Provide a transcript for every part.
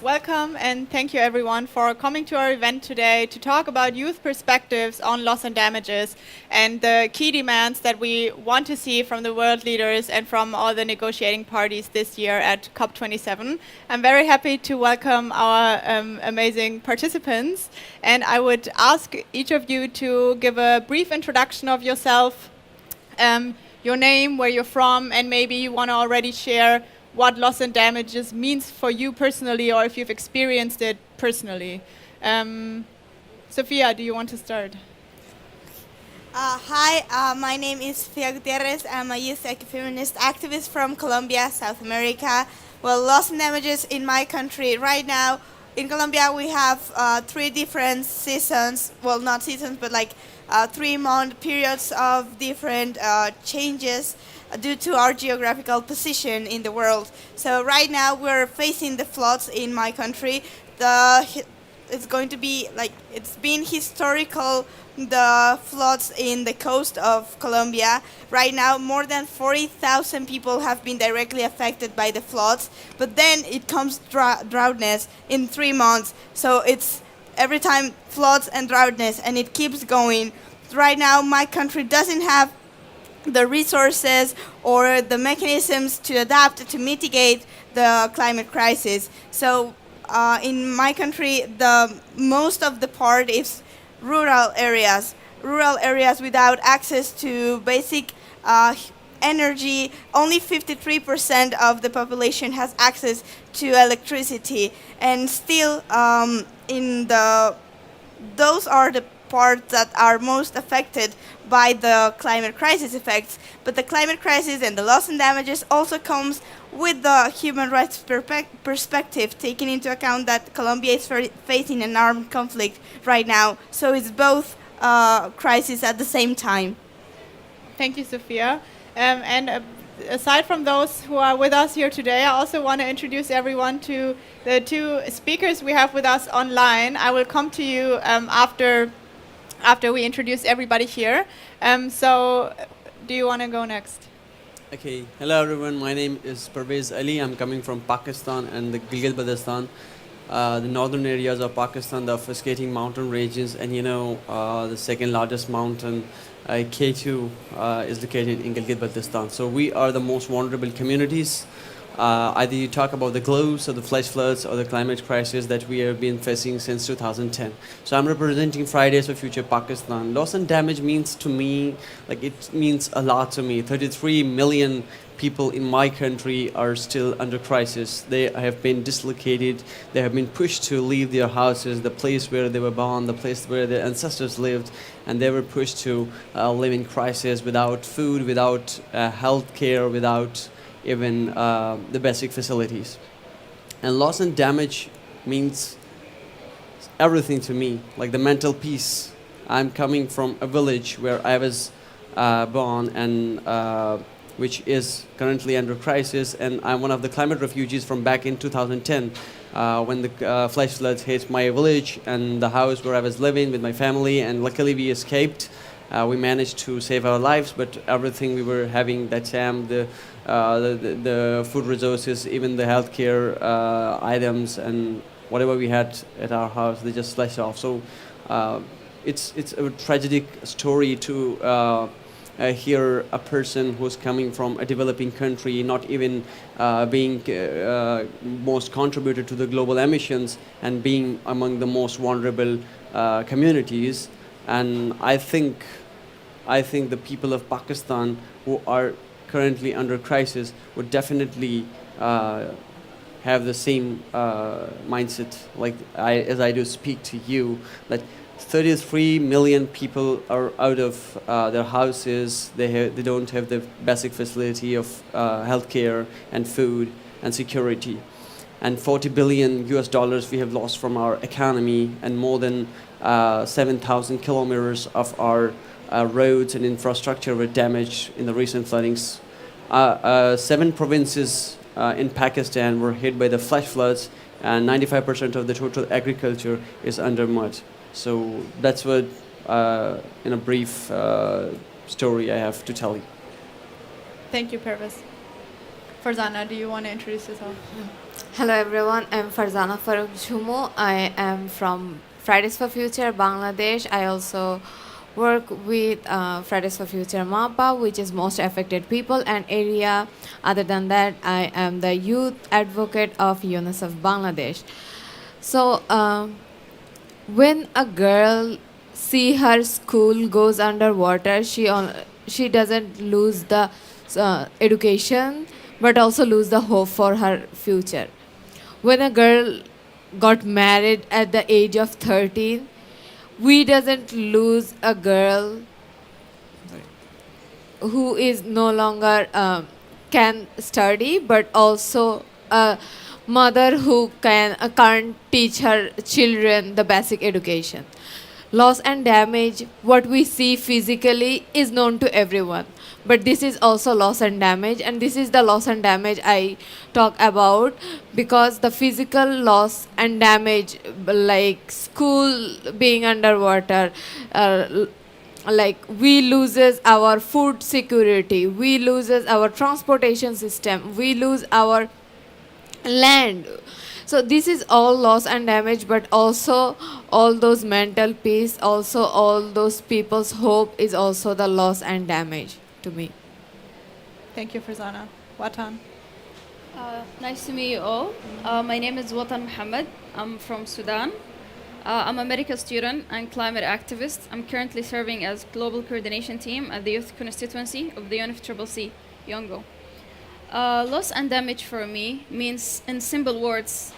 Welcome and thank you everyone for coming to our event today to talk about youth perspectives on loss and damages and the key demands that we want to see from the world leaders and from all the negotiating parties this year at COP27. I'm very happy to welcome our amazing participants, and I would ask each of you to give a brief introduction of yourself, your name, where you're from, and maybe you want to already share what loss and damages means for you personally, or if you've experienced it personally. Sophia, do you want to start? Hi, my name is Sofia Gutierrez. I'm a youth feminist activist from Colombia, South America. Well, loss and damages in my country right now, in Colombia we have 3 different seasons, well not seasons, but like 3-month periods of different changes due to our geographical position in the world. So right now we're facing the floods in my country. It's going to be like, it's been historical, the floods in the coast of Colombia. Right now more than 40,000 people have been directly affected by the floods, but then it comes droughtness in 3 months. So it's every time floods and droughtness, and it keeps going. Right now my country doesn't have the resources or the mechanisms to adapt to mitigate the climate crisis. So in my country, the most of the part is rural areas without access to basic energy. Only 53% of the population has access to electricity, and still those are the parts that are most affected by the climate crisis effects. But the climate crisis and the loss and damages also comes with the human rights perspective, taking into account that Colombia is facing an armed conflict right now. So it's both crises at the same time. Thank you, Sophia. Aside from those who are with us here today, I also want to introduce everyone to the 2 speakers we have with us online. I will come to you after we introduce everybody here. So do you want to go next? Okay, hello everyone, my name is Parvez Ali. I'm coming from Pakistan and the Gilgit-Baltistan, the northern areas of Pakistan, the obfuscating mountain ranges, and the second largest mountain, K2, is located in Gilgit-Baltistan. So we are the most vulnerable communities. Either you talk about the globes or the flash floods or the climate crisis that we have been facing since 2010. So I'm representing Fridays for Future Pakistan. Loss and damage means to me, like it means a lot to me. 33 million people in my country are still under crisis. They have been dislocated. They have been pushed to leave their houses, the place where they were born, the place where their ancestors lived, and they were pushed to live in crisis without food, without health care, without even the basic facilities. And loss and damage means everything to me, like the mental peace. I'm coming from a village where I was born, and which is currently under crisis, and I'm one of the climate refugees from back in 2010 when the flash floods hit my village and the house where I was living with my family, and luckily we escaped. We managed to save our lives, but everything we were having that time, the food resources, even the healthcare items, and whatever we had at our house, they just slashed off. So it's a tragic story to hear a person who's coming from a developing country, not even being most contributor to the global emissions, and being among the most vulnerable communities. And I think the people of Pakistan who are currently under crisis would definitely have the same mindset, like as I do speak to you, that 33 million people are out of their houses. They don't have the basic facility of healthcare and food and security. And $40 billion we have lost from our economy, and more than 7,000 kilometers of our roads and infrastructure were damaged in the recent floodings. 7 provinces in Pakistan were hit by the flash floods, and 95% of the total agriculture is under mud. So that's what, in a brief story, I have to tell you. Thank you, Pervez. Farzana, do you want to introduce yourself? Hello everyone, I'm Farzana Farooq Jhumo. I am from Fridays for Future Bangladesh. I also work with Fridays for Future MAPA, which is most affected people and area. Other than that, I am the youth advocate of UNICEF Bangladesh. So when a girl see her school goes underwater, she doesn't lose the education, but also lose the hope for her future. When a girl got married at the age of 13, we doesn't lose a girl who is no longer can study, but also a mother who can't teach her children the basic education. Loss and damage, what we see physically, is known to everyone, but this is also loss and damage, and this is the loss and damage I talk about, because the physical loss and damage, like school being underwater, like we loses our food security, we loses our transportation system, we lose our land. So this is all loss and damage, but also all those mental peace, also all those people's hope is also the loss and damage to me. Thank you, Farzana. Watan. Nice to meet you all. My name is Watan Muhammad. I'm from Sudan. I'm a medical student and climate activist. I'm currently serving as global coordination team at the youth constituency of the UNFCCC Yongo. Loss and damage for me means, in simple words,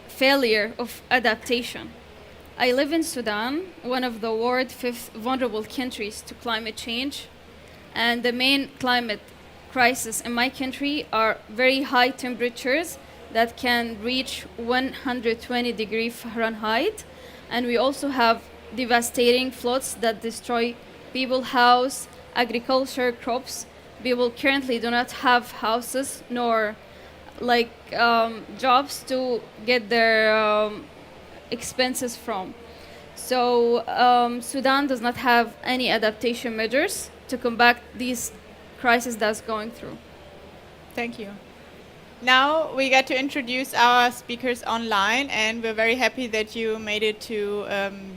failure of adaptation. I live in Sudan, one of the world's 5th vulnerable countries to climate change, and the main climate crisis in my country are very high temperatures that can reach 120 degrees Fahrenheit, and we also have devastating floods that destroy people's house, agriculture, crops. People currently do not have houses nor jobs to get their expenses from. So Sudan does not have any adaptation measures to combat these crisis that's going through. Thank you. Now we get to introduce our speakers online, and we're very happy that you made it to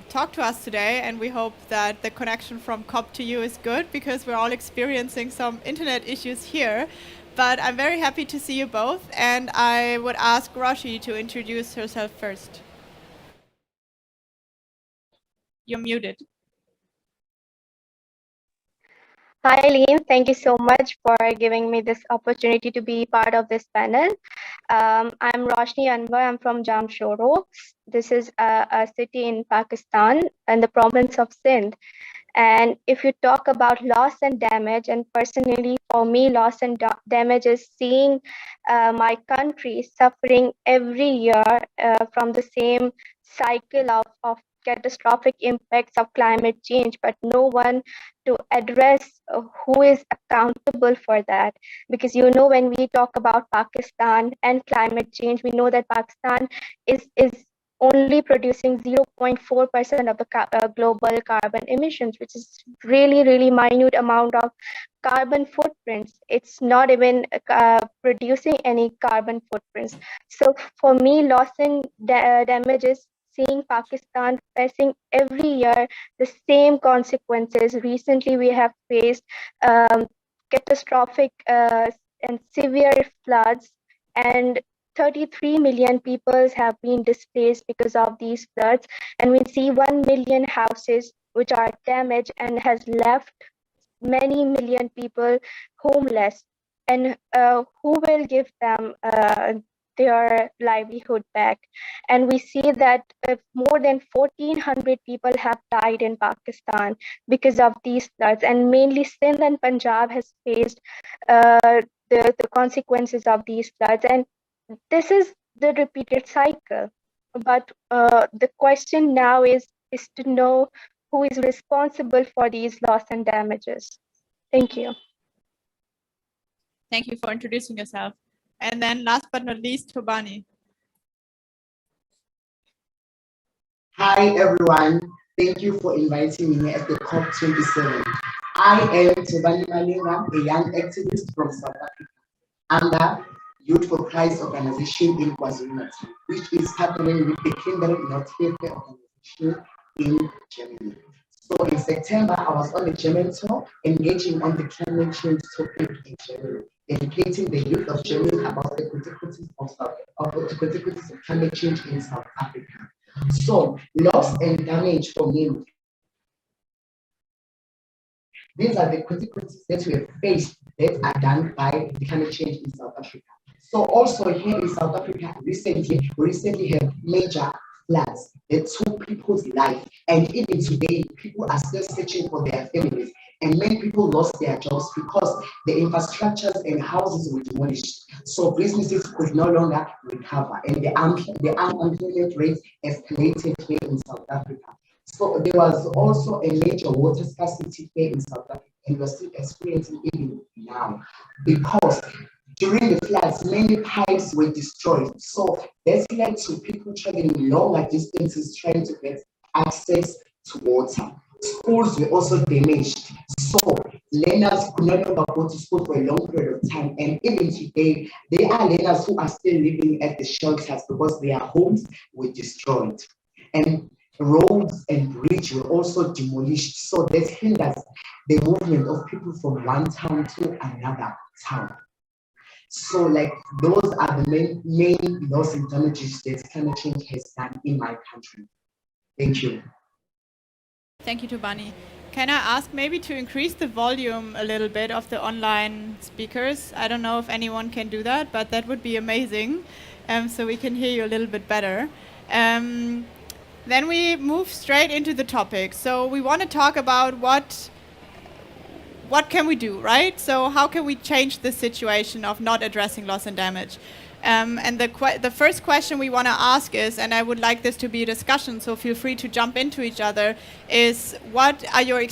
talk to us today, and we hope that the connection from COP to you is good, because we're all experiencing some internet issues here. But I'm very happy to see you both, and I would ask Roshi to introduce herself first. You're muted. Hi, Eileen. Thank you so much for giving me this opportunity to be part of this panel. I'm Roshni Anwar. I'm from Jamshoro. This is a city in Pakistan and the province of Sindh. And if you talk about loss and damage, and personally for me, loss and damage is seeing my country suffering every year from the same cycle of catastrophic impacts of climate change, but no one to address who is accountable for that. Because when we talk about Pakistan and climate change, we know that Pakistan is only producing 0.4% of the global carbon emissions, which is really minute amount of carbon footprints. It's not even producing any carbon footprints. So for me, loss and damage is seeing Pakistan facing every year the same consequences. Recently, we have faced catastrophic and severe floods, and 33 million people have been displaced because of these floods. And we see 1 million houses which are damaged and has left many million people homeless. And who will give them their livelihood back? And we see that more than 1,400 people have died in Pakistan because of these floods, and mainly Sindh and Punjab has faced the consequences of these floods. And this is the repeated cycle. But the question now is to know who is responsible for these loss and damages. Thank you. Thank you for introducing yourself. And then last but not least, Tobani. Hi everyone, thank you for inviting me at the COP27. I am Tobani Malingam, a young activist from South Africa. Youth for Christ organization in KwaZulu-Natal, which is partnering with the Kindernothilfe organization in Germany. So in September, I was on the German tour, engaging on the climate change topic in Germany, educating the youth of Germany about the consequences of climate change in South Africa. So loss and damage for me. These are the consequences that we have faced that are done by the climate change in South Africa. So also here in South Africa, we recently have major floods that took people's life. And even today, people are still searching for their families. And many people lost their jobs because the infrastructures and houses were demolished. So businesses could no longer recover. And the unemployment rate escalated here in South Africa. So there was also a major water scarcity here in South Africa, and we're still experiencing even now, because during the floods, many pipes were destroyed. So this led to people traveling longer distances trying to get access to water. Schools were also damaged. So learners could no longer go to school for a long period of time. And even today, there are learners who are still living at the shelters because their homes were destroyed. And roads and bridges were also demolished. So this hinders the movement of people from one town to another town. So like those are the main loss and damages that climate change has done in my country. Thank you. Thank you, Tubani. Can I ask maybe to increase the volume a little bit of the online speakers? I don't know if anyone can do that, but that would be amazing. So we can hear you a little bit better. Then we move straight into the topic. So we want to talk about what can we do, right? So how can we change the situation of not addressing loss and damage? And the first question we want to ask is, and I would like this to be a discussion, so feel free to jump into each other, is what are your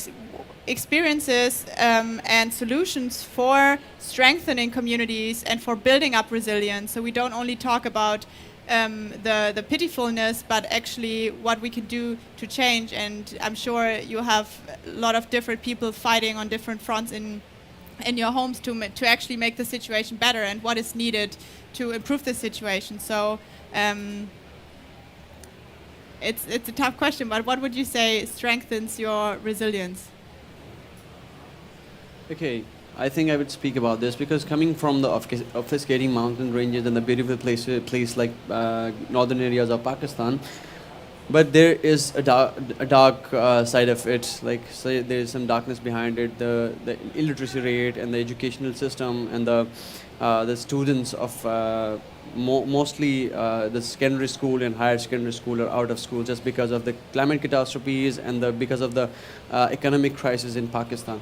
experiences and solutions for strengthening communities and for building up resilience? So we don't only talk about the pitifulness, but actually what we can do to change. And I'm sure you have a lot of different people fighting on different fronts in your homes to actually make the situation better, and what is needed to improve the situation. So it's a tough question, but what would you say strengthens your resilience? Okay, I think I would speak about this because coming from the obfuscating mountain ranges and the beautiful place like northern areas of Pakistan, but there is a dark side of it. Like, say, there is some darkness behind it. The illiteracy rate and the educational system and the students of mostly the secondary school and higher secondary school are out of school just because of the climate catastrophes and because of the economic crisis in Pakistan.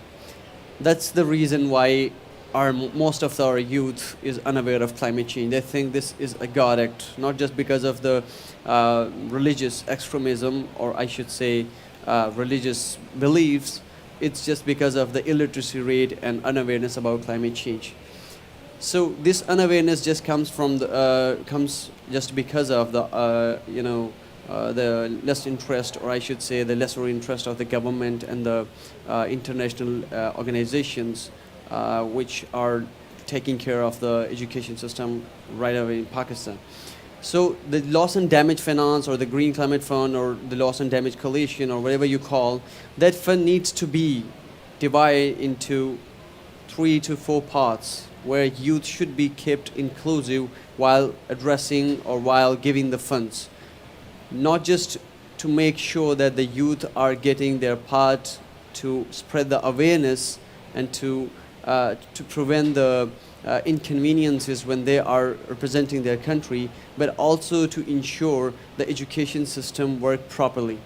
That's the reason why most of our youth is unaware of climate change. They think this is a God act, not just because of the religious extremism, or I should say religious beliefs. It's just because of the illiteracy rate and unawareness about climate change. So this unawareness just comes just because of the less interest, or I should say the lesser interest of the government and the international organizations which are taking care of the education system right away in Pakistan. So the loss and damage finance, or the Green Climate Fund, or the loss and damage coalition, or whatever you call, that fund needs to be divided into 3 to 4 parts, where youth should be kept inclusive while addressing or while giving the funds. Not just to make sure that the youth are getting their part to spread the awareness and to prevent the inconveniences when they are representing their country, but also to ensure the education system work properly.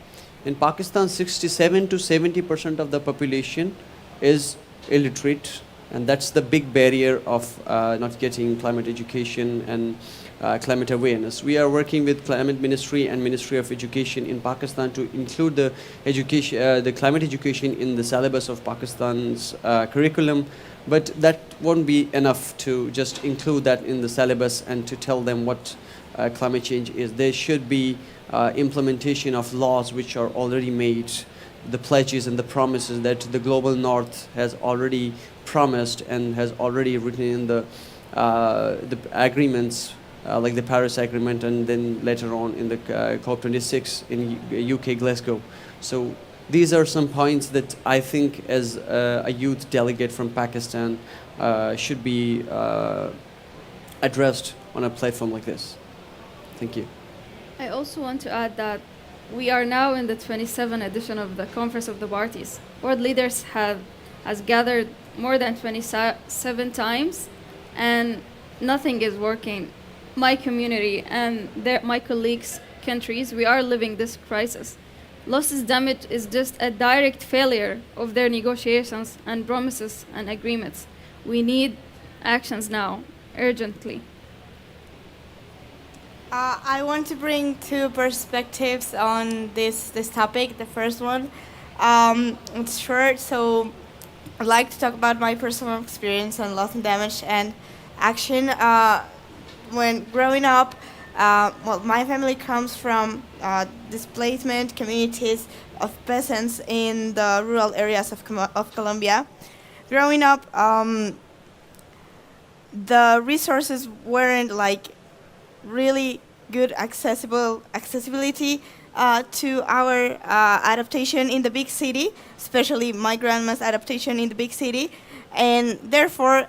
In Pakistan, 67 to 70% of the population is illiterate, and that's the big barrier of not getting climate education and climate awareness. We are working with Climate Ministry and Ministry of Education in Pakistan to include the climate education in the syllabus of Pakistan's curriculum, but that won't be enough to just include that in the syllabus and to tell them what climate change is. There should be implementation of laws which are already made, the pledges and the promises that the global north has already promised and has already written in the the agreements like the Paris Agreement, and then later on in the COP26 in UK Glasgow. So these are some points that I think, as a youth delegate from Pakistan, should be addressed on a platform like this. Thank you. I also want to add that we are now in the 27th edition of the Conference of the Parties. World leaders has gathered more than 27 times, and nothing is working. My community and my colleagues' countries, we are living this crisis. Losses damage is just a direct failure of their negotiations and promises and agreements. We need actions now, urgently. I want to bring two perspectives on this topic. The first one, it's short, so I'd like to talk about my personal experience on loss and damage and action. When growing up, my family comes from displacement communities of peasants in the rural areas of Colombia. Growing up, the resources weren't like really good accessibility to our adaptation in the big city, especially my grandma's adaptation in the big city, and therefore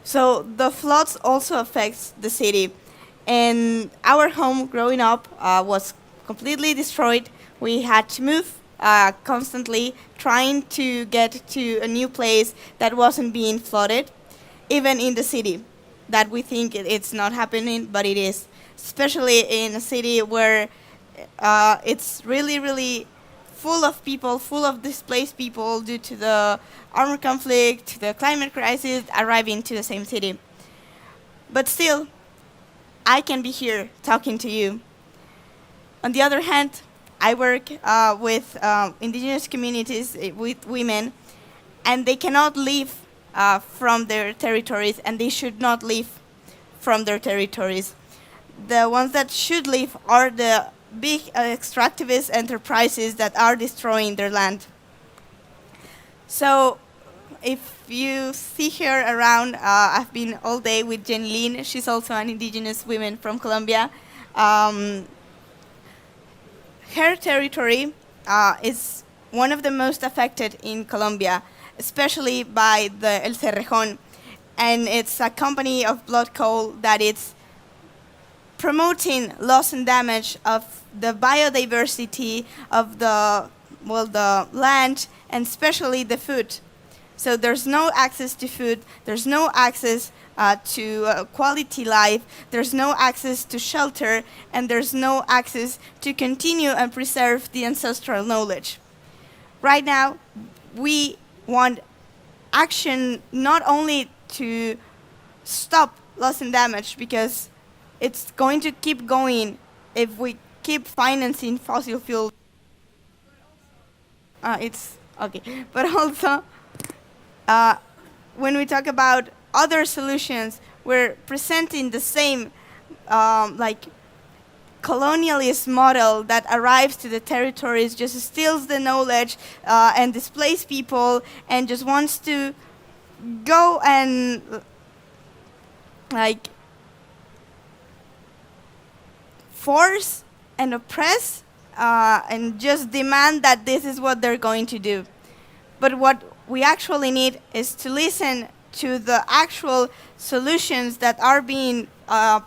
so the floods also affects the city, and our home growing up was completely destroyed. We had to move constantly, trying to get to a new place that wasn't being flooded, even in the city that we think it's not happening, but it is, especially in a city where it's really, really full of people, full of displaced people due to the armed conflict, the climate crisis, arriving to the same city. But still, I can be here talking to you. On the other hand, I work with indigenous communities, with women, and they cannot leave from their territories, and they should not leave from their territories. The ones that should leave are the big extractivist enterprises that are destroying their land. So if you see her around, I've been all day with Jen Lin. She's also an indigenous woman from Colombia. Her territory is one of the most affected in Colombia, especially by the El Cerrejón. And it's a company of blood coal that is promoting loss and damage of the biodiversity of the land, and especially the food. So there's no access to food, there's no access to quality life, there's no access to shelter, and there's no access to continue and preserve the ancestral knowledge. Right now, we want action not only to stop loss and damage, because it's going to keep going if we keep financing fossil fuel. It's okay, but also when we talk about other solutions, we're presenting the same like colonialist model that arrives to the territories, just steals the knowledge and displays people, and just wants to go and like force and oppress and just demand that this is what they're going to do. But what we actually need is to listen to the actual solutions that are being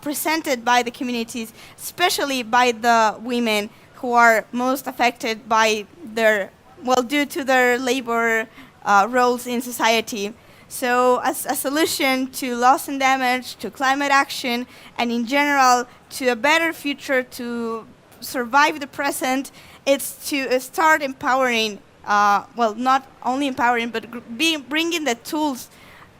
presented by the communities, especially by the women who are most affected by their, due to their labor roles in society. So as a solution to loss and damage, to climate action, and in general to a better future, to survive the present, it's to start empowering, not only empowering, but bringing the tools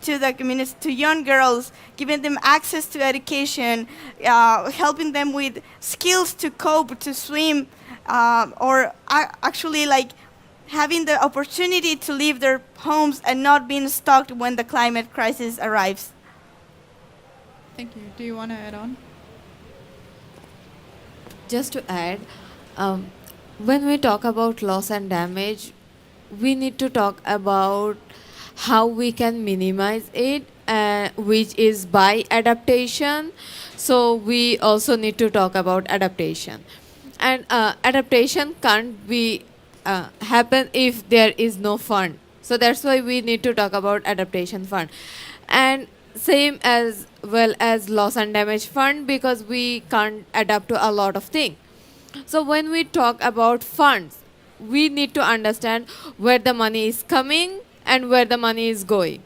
to the community, to young girls, giving them access to education, helping them with skills to cope, to swim, or actually like having the opportunity to leave their homes and not being stuck when the climate crisis arrives. Thank you. Do you want to add on? Just to add, when we talk about loss and damage, we need to talk about how we can minimize it which is by adaptation. So we also need to talk about adaptation. And adaptation can't be happen if there is no fund. So that's why we need to talk about adaptation fund. And same as well as loss and damage fund, because we can't adapt to a lot of things. So when we talk about funds, we need to understand where the money is coming and where the money is going.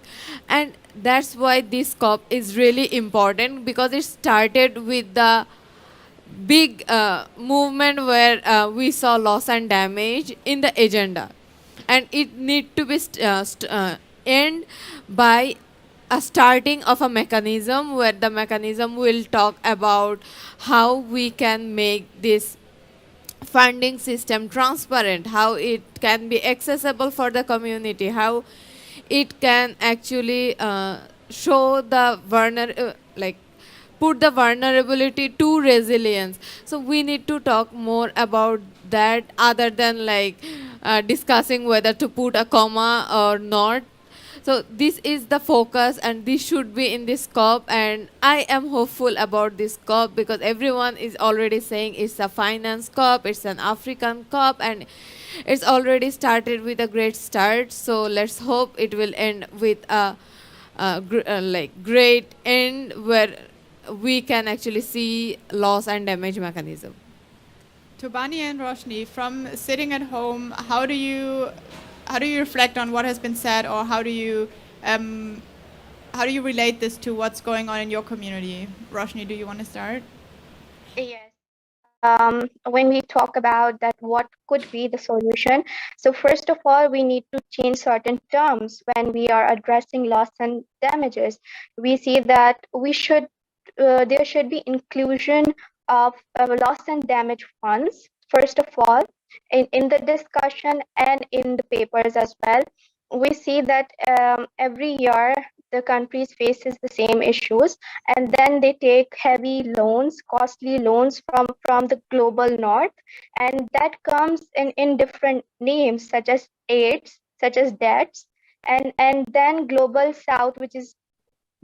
And that's why this COP is really important, because it started with the big movement where we saw loss and damage in the agenda, and it need to be end by a starting of a mechanism where the mechanism will talk about how we can make this funding system transparent, how it can be accessible for the community, how it can actually show the like put the vulnerability to resilience. So we need to talk more about that, other than like discussing whether to put a comma or not. So this is the focus, and this should be in this COP, and I am hopeful about this COP because everyone is already saying it's a finance COP, it's an African COP, and it's already started with a great start. So let's hope it will end with a like great end where we can actually see loss and damage mechanism. Tobani and Roshni, from sitting at home, how do you reflect on what has been said, or how do you relate this to what's going on in your community? Roshni, do you want to start? Yes. When we talk about that, what could be the solution? So first of all, we need to change certain terms when we are addressing loss and damages. We see that there should be inclusion of loss and damage funds, first of all, in the discussion and in the papers as well. We see that every year the countries faces the same issues, and then they take heavy loans, costly loans from the global north, and that comes in different names such as aids, such as debts, and then global south, which is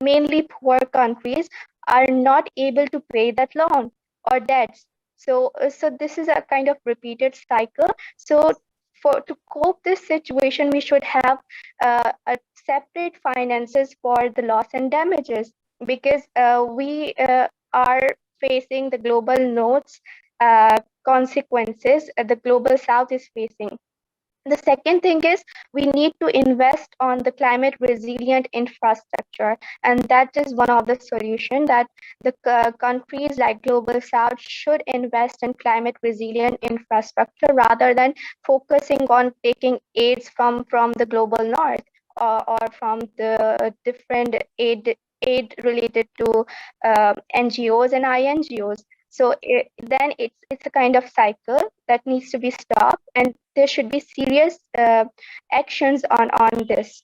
mainly poor countries, are not able to pay that loan or debts. So this is a kind of repeated cycle. So to cope this situation, we should have a separate finances for the loss and damages, because we are facing the global north's consequences the global south is facing. The second thing is we need to invest on the climate resilient infrastructure, and that is one of the solution that the countries like global south should invest in climate resilient infrastructure rather than focusing on taking aids from the global north, or from the different aid related to NGOs and INGOs. So then it's a kind of cycle that needs to be stopped, and there should be serious actions on this,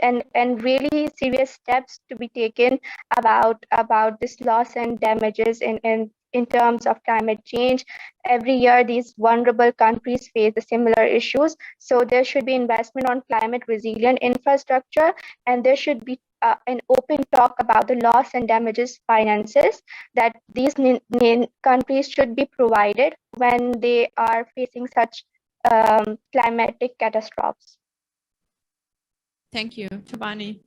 and really serious steps to be taken about this loss and damages in terms of climate change. Every year, these vulnerable countries face the similar issues. So there should be investment on climate resilient infrastructure, and there should be an open talk about the loss and damages finances that these countries should be provided when they are facing such climatic catastrophes. Thank you. Tobani.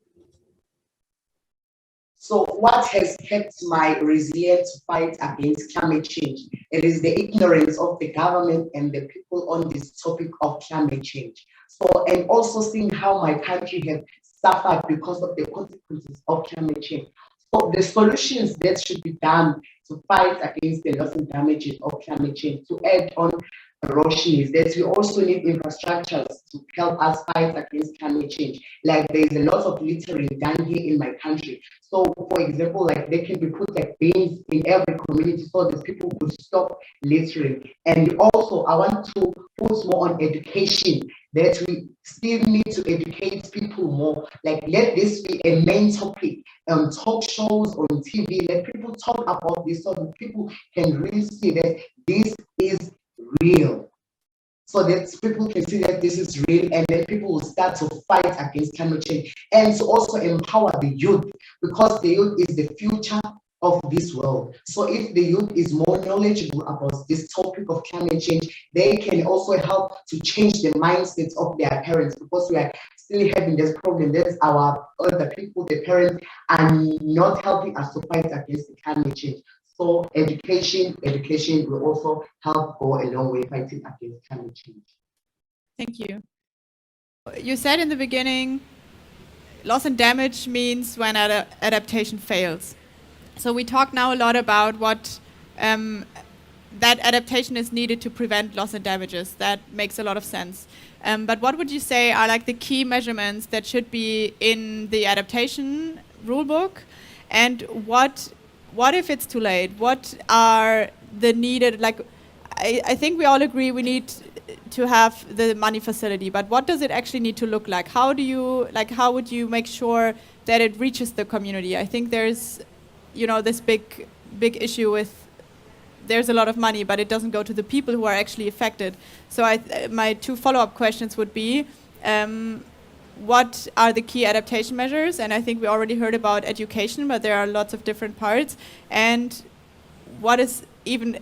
So what has kept my resilient fight against climate change? It is the ignorance of the government and the people on this topic of climate change. So, and also seeing how my country has suffered because of the consequences of climate change. So the solutions that should be done to fight against the loss and damages of climate change, to add on Roshni, is that we also need infrastructures to help us fight against climate change. Like there is a lot of littering done here in my country. So for example, like they can be put like bins in every community so that people could stop littering. And also I want to put more on education, that we still need to educate people more. Like let this be a main topic, talk shows on TV, let people talk about this so that people can really see that this is real. so that people can see that this is real, and then people will start to fight against climate change, and to also empower the youth, because the youth is the future of this world. So if the youth is more knowledgeable about this topic of climate change, they can also help to change the mindsets of their parents, because we are still having this problem that our other people, the parents, are not helping us to fight against the climate change. So education will also help go a long way fighting against climate change. Thank you. You said in the beginning, loss and damage means when adaptation fails. So we talk now a lot about what that adaptation is needed to prevent loss and damages. That makes a lot of sense. But what would you say are like the key measurements that should be in the adaptation rulebook? And what if it's too late? What are the needed, like, I think we all agree we need to have the money facility, but what does it actually need to look like? How would you make sure that it reaches the community? I think there's, this big issue with there's a lot of money, but it doesn't go to the people who are actually affected. So my two follow-up questions would be, what are the key adaptation measures? And I think we already heard about education, but there are lots of different parts. And what is even,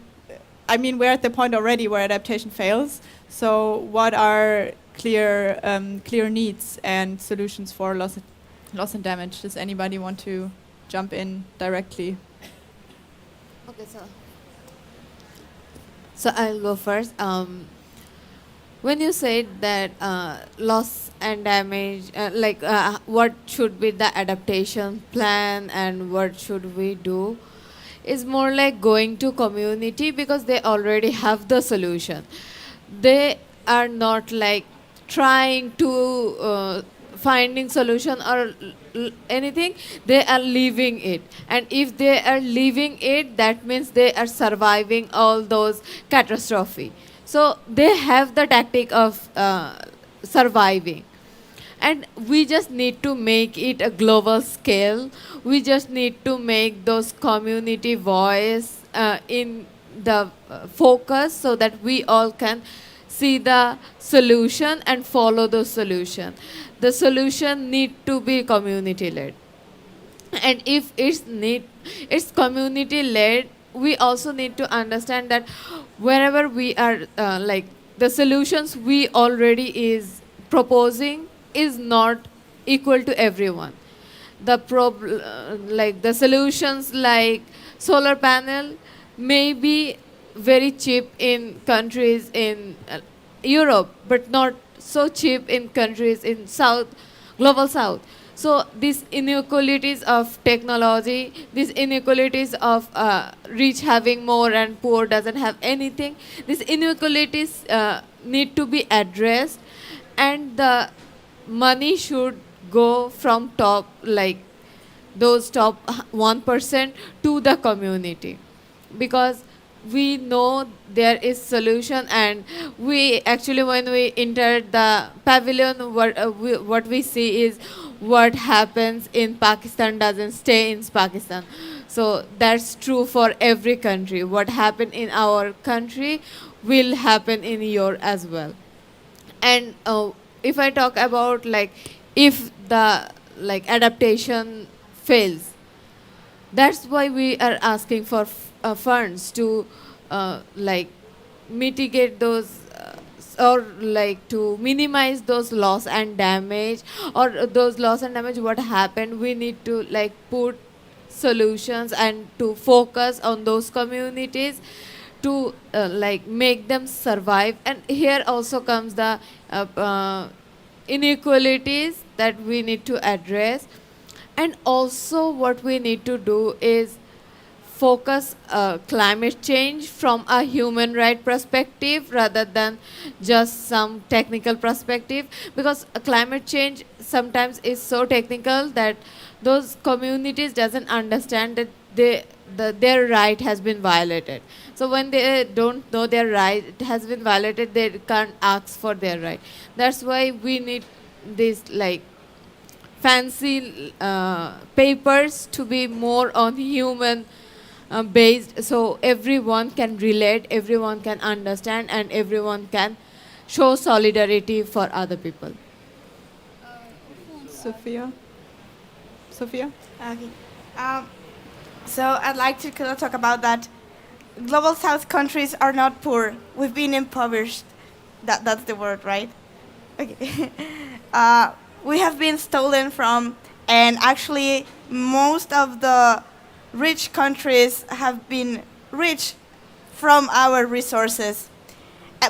we're at the point already where adaptation fails. So what are clear needs and solutions for loss and damage? Does anybody want to jump in directly? Okay, so I'll go first. When you said that loss and damage, what should be the adaptation plan and what should we do, is more like going to community, because they already have the solution. They are not like trying to finding solution or anything. They are living it, and if they are living it, that means they are surviving all those catastrophe. So they have the tactic of surviving, and we just need to make it a global scale. We just need to make those community voice in the focus, so that we all can see the solution and follow the solution. The solution need to be community led, and if it's community led, we also need to understand that wherever we are, the solutions we already is proposing is not equal to everyone. The the solutions like solar panel may be very cheap in countries in Europe, but not so cheap in countries in global south. So these inequalities of technology, these inequalities of rich having more and poor doesn't have anything, these inequalities need to be addressed, and the money should go from top, like those top 1% to the community, because we know there is solution. And we actually, when we enter the pavilion, what we see is what happens in Pakistan doesn't stay in Pakistan. So that's true for every country. What happened in our country will happen in your as well. And if I talk about if the adaptation fails, that's why we are asking for funds to mitigate those or to minimize those loss and damage, or those loss and damage what happened. We need to put solutions and to focus on those communities to make them survive. And here also comes the inequalities that we need to address. And also what we need to do is focus climate change from a human right perspective rather than just some technical perspective, because climate change sometimes is so technical that those communities doesn't understand that their right has been violated. So when they don't know their right has been violated, they can't ask for their right. That's why we need these fancy papers to be more on human based, so everyone can relate, everyone can understand, and everyone can show solidarity for other people. Sophia. Sophia? Okay. So I'd like to kind of talk about that. Global South countries are not poor. We've been impoverished. That's the word, right? Okay. We have been stolen from, and actually most of the rich countries have been rich from our resources.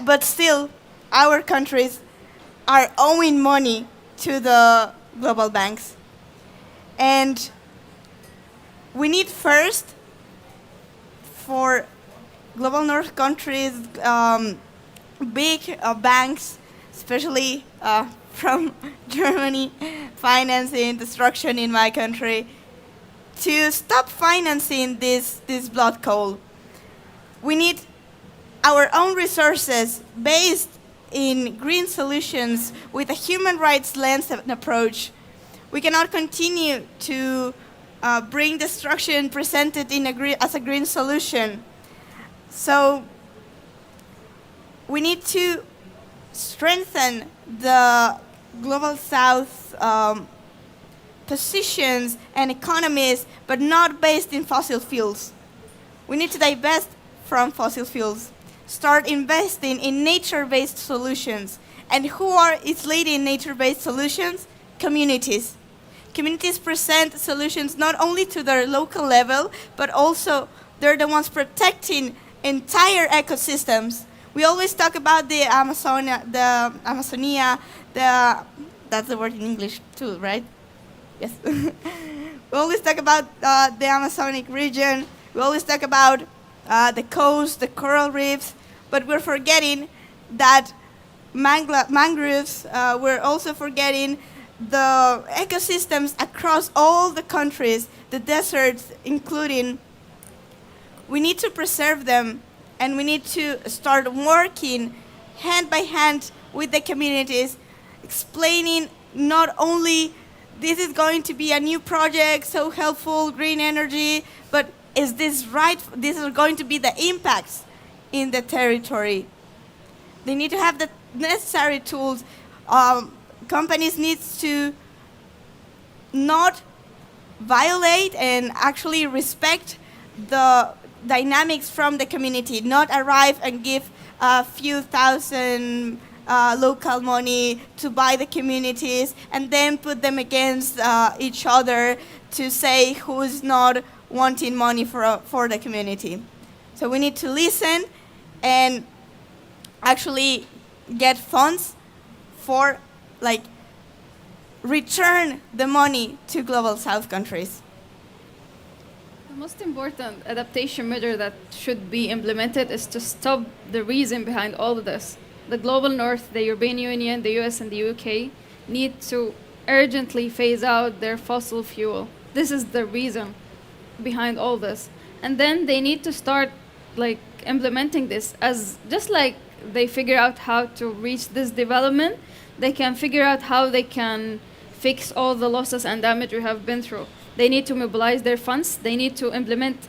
But still, our countries are owing money to the global banks. And we need first for global north countries, big banks, especially from Germany, financing destruction in my country, to stop financing this blood coal. We need our own resources based in green solutions with a human rights lens and approach. We cannot continue to bring destruction presented as a green solution. So we need to strengthen the Global South positions and economies, but not based in fossil fuels. We need to divest from fossil fuels. Start investing in nature-based solutions. And who is leading nature-based solutions? Communities. Communities present solutions not only to their local level, but also they're the ones protecting entire ecosystems. We always talk about the Amazonia, that's the word in English too, right? Yes. We always talk about the Amazonic region. We always talk about the coast, the coral reefs, but we're forgetting that mangroves, we're also forgetting the ecosystems across all the countries, the deserts including. We need to preserve them, and we need to start working hand by hand with the communities, explaining not only this is going to be a new project, so helpful, green energy, but is this right? These are going to be the impacts in the territory. They need to have the necessary tools. Companies need to not violate and actually respect the dynamics from the community, not arrive and give a few thousand local money to buy the communities and then put them against each other to say who's not wanting money for the community. So we need to listen and actually get funds for return the money to Global South countries. The most important adaptation measure that should be implemented is to stop the reason behind all of this. The Global North, the European Union, the US, and the UK need to urgently phase out their fossil fuel. This is the reason behind all this. And then they need to start implementing this as just like they figure out how to reach this development, they can figure out how they can fix all the losses and damage we have been through. They need to mobilize their funds. They need to implement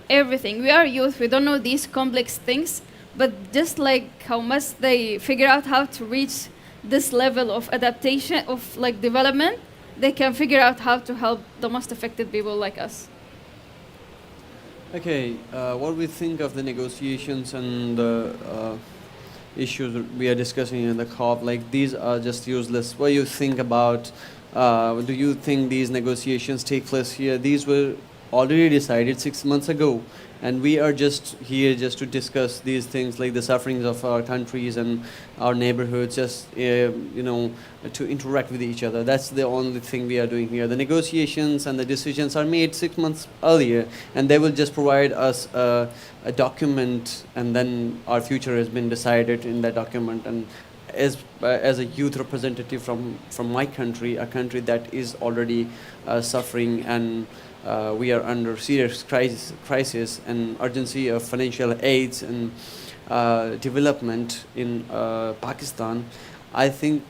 everything. We are youth. We don't know these complex things, but just like how much they figure out how to reach this level of adaptation, of development, they can figure out how to help the most affected people like us. Okay, what we think of the negotiations and the issues we are discussing in the COP, these are just useless. What do you think about, do you think these negotiations take place here? These were already decided 6 months ago, and we are just here just to discuss these things, like the sufferings of our countries and our neighborhoods, just to interact with each other. That's the only thing we are doing here. The negotiations and the decisions are made 6 months earlier, and they will just provide us a document, and then our future has been decided in that document. And as a youth representative from my country, a country that is already suffering, and we are under serious crisis and urgency of financial aids and development in Pakistan, I think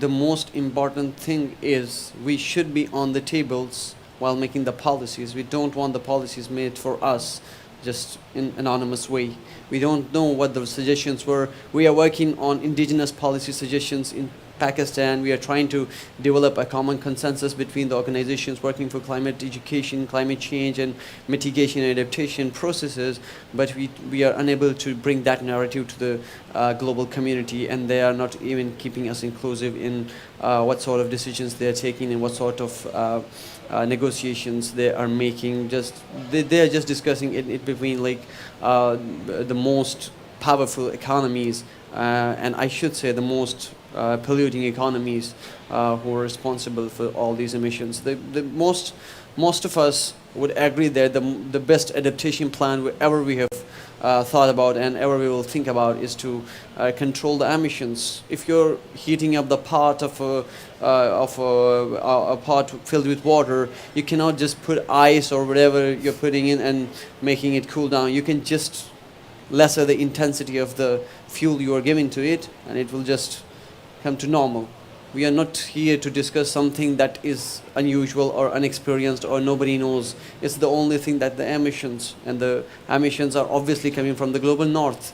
the most important thing is we should be on the tables while making the policies. We don't want the policies made for us just in anonymous way. We don't know what the suggestions were. We are working on indigenous policy suggestions in Pakistan. We are trying to develop a common consensus between the organizations working for climate education, climate change, and mitigation and adaptation processes, but we are unable to bring that narrative to the global community, and they are not even keeping us inclusive in what sort of decisions they are taking and what sort of negotiations they are making. They are just discussing it between like the most powerful economies, and I should say the most polluting economies who are responsible for all these emissions. The most of us would agree that the best adaptation plan ever we have thought about and ever we will think about is to control the emissions. If you're heating up the pot of a pot filled with water, you cannot just put ice or whatever you're putting in and making it cool down. You can just lesser the intensity of the fuel you are giving to it, and it will just come to normal. We are not here to discuss something that is unusual or unexperienced or nobody knows. It's the only thing that the emissions, and the emissions are obviously coming from the global north.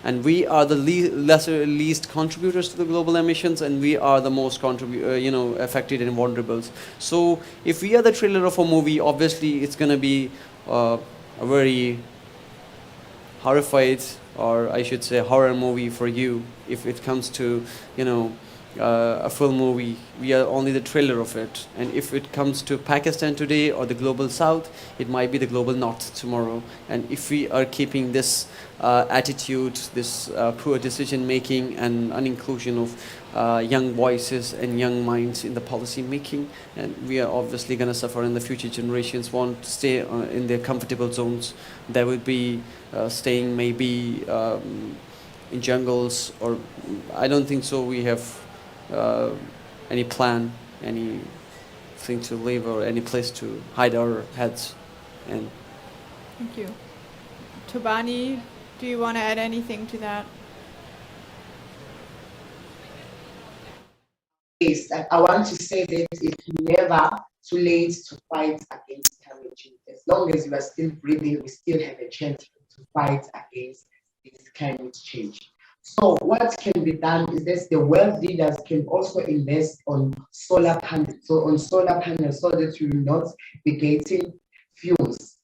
And we are the least contributors to the global emissions, and we are the most affected and vulnerable. So if we are the trailer of a movie, obviously it's going to be a very horrified, or I should say horror movie for you. If it comes to a full movie, we are only the trailer of it. And if it comes to Pakistan today or the global south, it might be the global north tomorrow. And if we are keeping this attitude, this poor decision making and uninclusion of young voices and young minds in the policy making, and we are obviously going to suffer, and the future generations won't stay in their comfortable zones. They will be staying maybe in jungles, or I don't think so we have any plan, anything to live, or any place to hide our heads. And Thank you. Tobani, do you want to add anything to that? Yes, I want to say that it's never too late to fight against climate change. As long as you are still breathing, we still have a chance to fight against this climate change. So what can be done is that the world leaders can also invest on solar panels, so that you will not be getting fumes,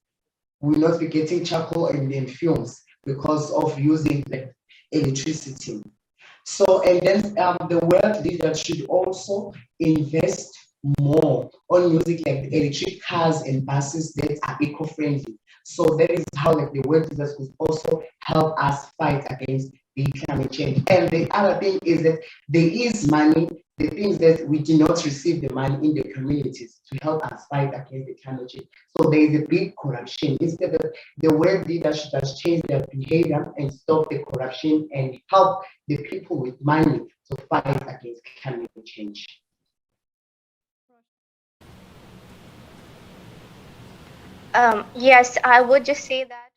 we will not be getting charcoal and then fumes because of using electricity. So, and then the world leaders should also invest more on using like electric cars and buses that are eco-friendly. So that is how the world leaders will also help us fight against the climate change. And the other thing is that there is money, the things that we do not receive the money in the communities to help us fight against the climate change. So there is a big corruption. Instead of the world leaders should just change their behavior and stop the corruption and help the people with money to fight against climate change. Yes, I would just say that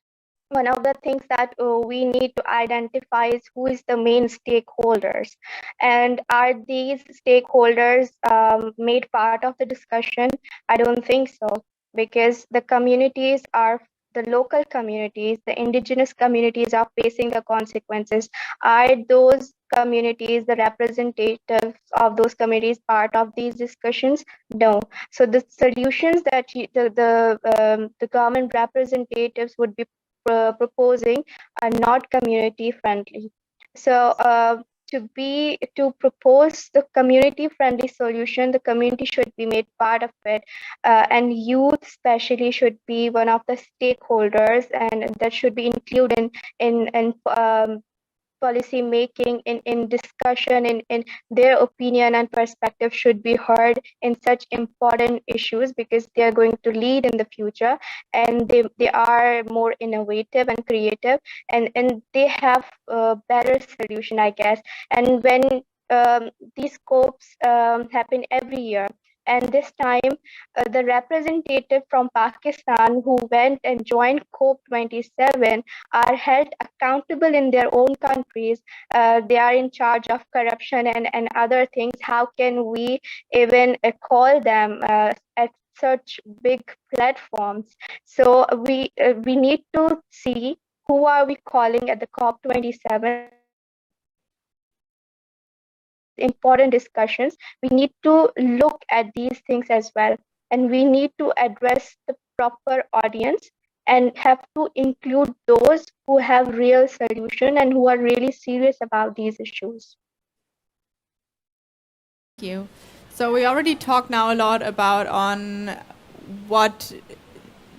one of the things that we need to identify is who is the main stakeholders, and are these stakeholders made part of the discussion? I don't think so, because the communities are the local communities, the indigenous communities are facing the consequences. Are those communities, the representatives of those communities, part of these discussions? No. So the solutions that the government representatives would be proposing are not community friendly. So to propose the community friendly solution, the community should be made part of it, and youth especially should be one of the stakeholders, and that should be included in policy making, in discussion, in their opinion and perspective should be heard in such important issues, because they are going to lead in the future, and they are more innovative and creative, and they have a better solution, I guess. And when these COPs happen every year, and this time the representative from Pakistan who went and joined COP27 are held accountable in their own countries. They are in charge of corruption and other things. How can we even call them at such big platforms. So we need to see who are we calling at the COP27 important discussions. We need to look at these things as well, and we need to address the proper audience and have to include those who have real solution and who are really serious about these issues. Thank you. So we already talked now a lot about on what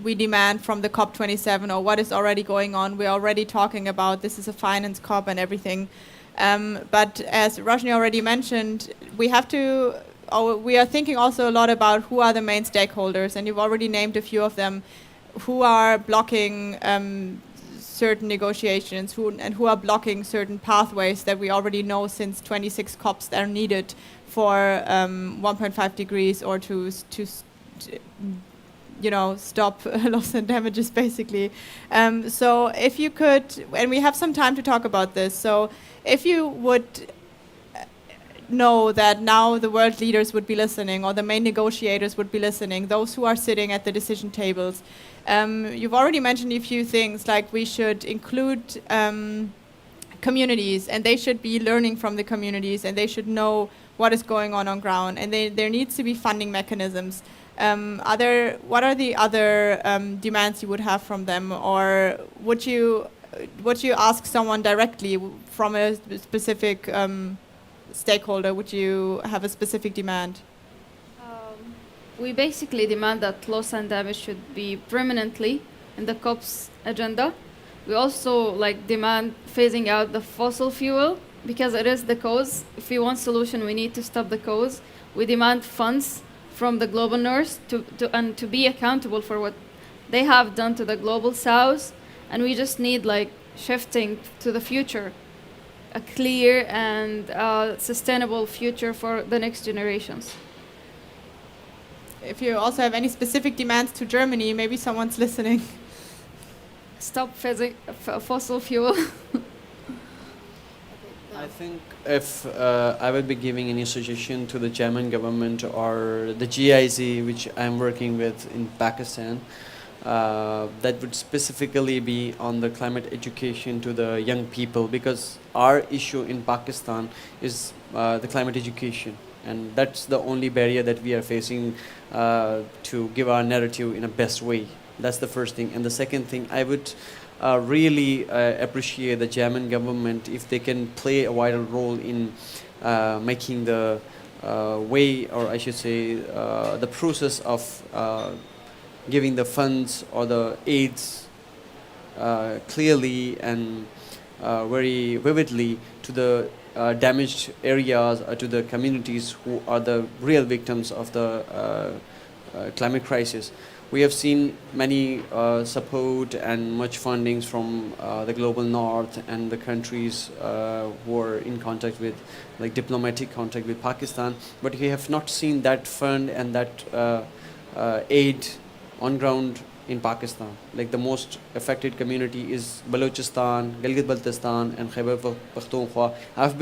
we demand from the COP27 or what is already going on. We're already talking about this is a finance COP and everything. But as Rajni already mentioned, we are thinking also a lot about who are the main stakeholders, and you've already named a few of them, who are blocking certain negotiations, who are blocking certain pathways that we already know since 26 COPs that are needed for 1.5 degrees or to stop loss and damages, basically. So if you could, and we have some time to talk about this, so if you would know that now the world leaders would be listening, or the main negotiators would be listening, those who are sitting at the decision tables, you've already mentioned a few things, like we should include communities, and they should be learning from the communities, and they should know what is going on ground, and there needs to be funding mechanisms. What are the other demands you would have from them, or would you ask someone directly from a specific stakeholder? Would you have a specific demand? We basically demand that loss and damage should be permanently in the COP's agenda. We also demand phasing out the fossil fuel, because it is the cause. If we want solution, we need to stop the cause. We demand funds from the global north to be accountable for what they have done to the global south, and we just need shifting to the future, a clear and sustainable future for the next generations. If you also have any specific demands to Germany, maybe someone's listening. Stop fossil fuel. I think if I would be giving any suggestion to the German government or the GIZ, which I'm working with in Pakistan, that would specifically be on the climate education to the young people, because our issue in Pakistan is the climate education, and that's the only barrier that we are facing to give our narrative in a best way. That's the first thing. And the second thing, I would really appreciate the German government if they can play a vital role in making the way, or I should say, the process of giving the funds or the aids clearly and very vividly to the damaged areas or to the communities who are the real victims of the climate crisis. We have seen many support and much fundings from the global north and the countries who are in contact with, diplomatic contact with Pakistan, but we have not seen that fund and that aid on ground in Pakistan. The most affected community is Balochistan, Gilgit-Baltistan, and Khyber Pakhtunkhwa. I've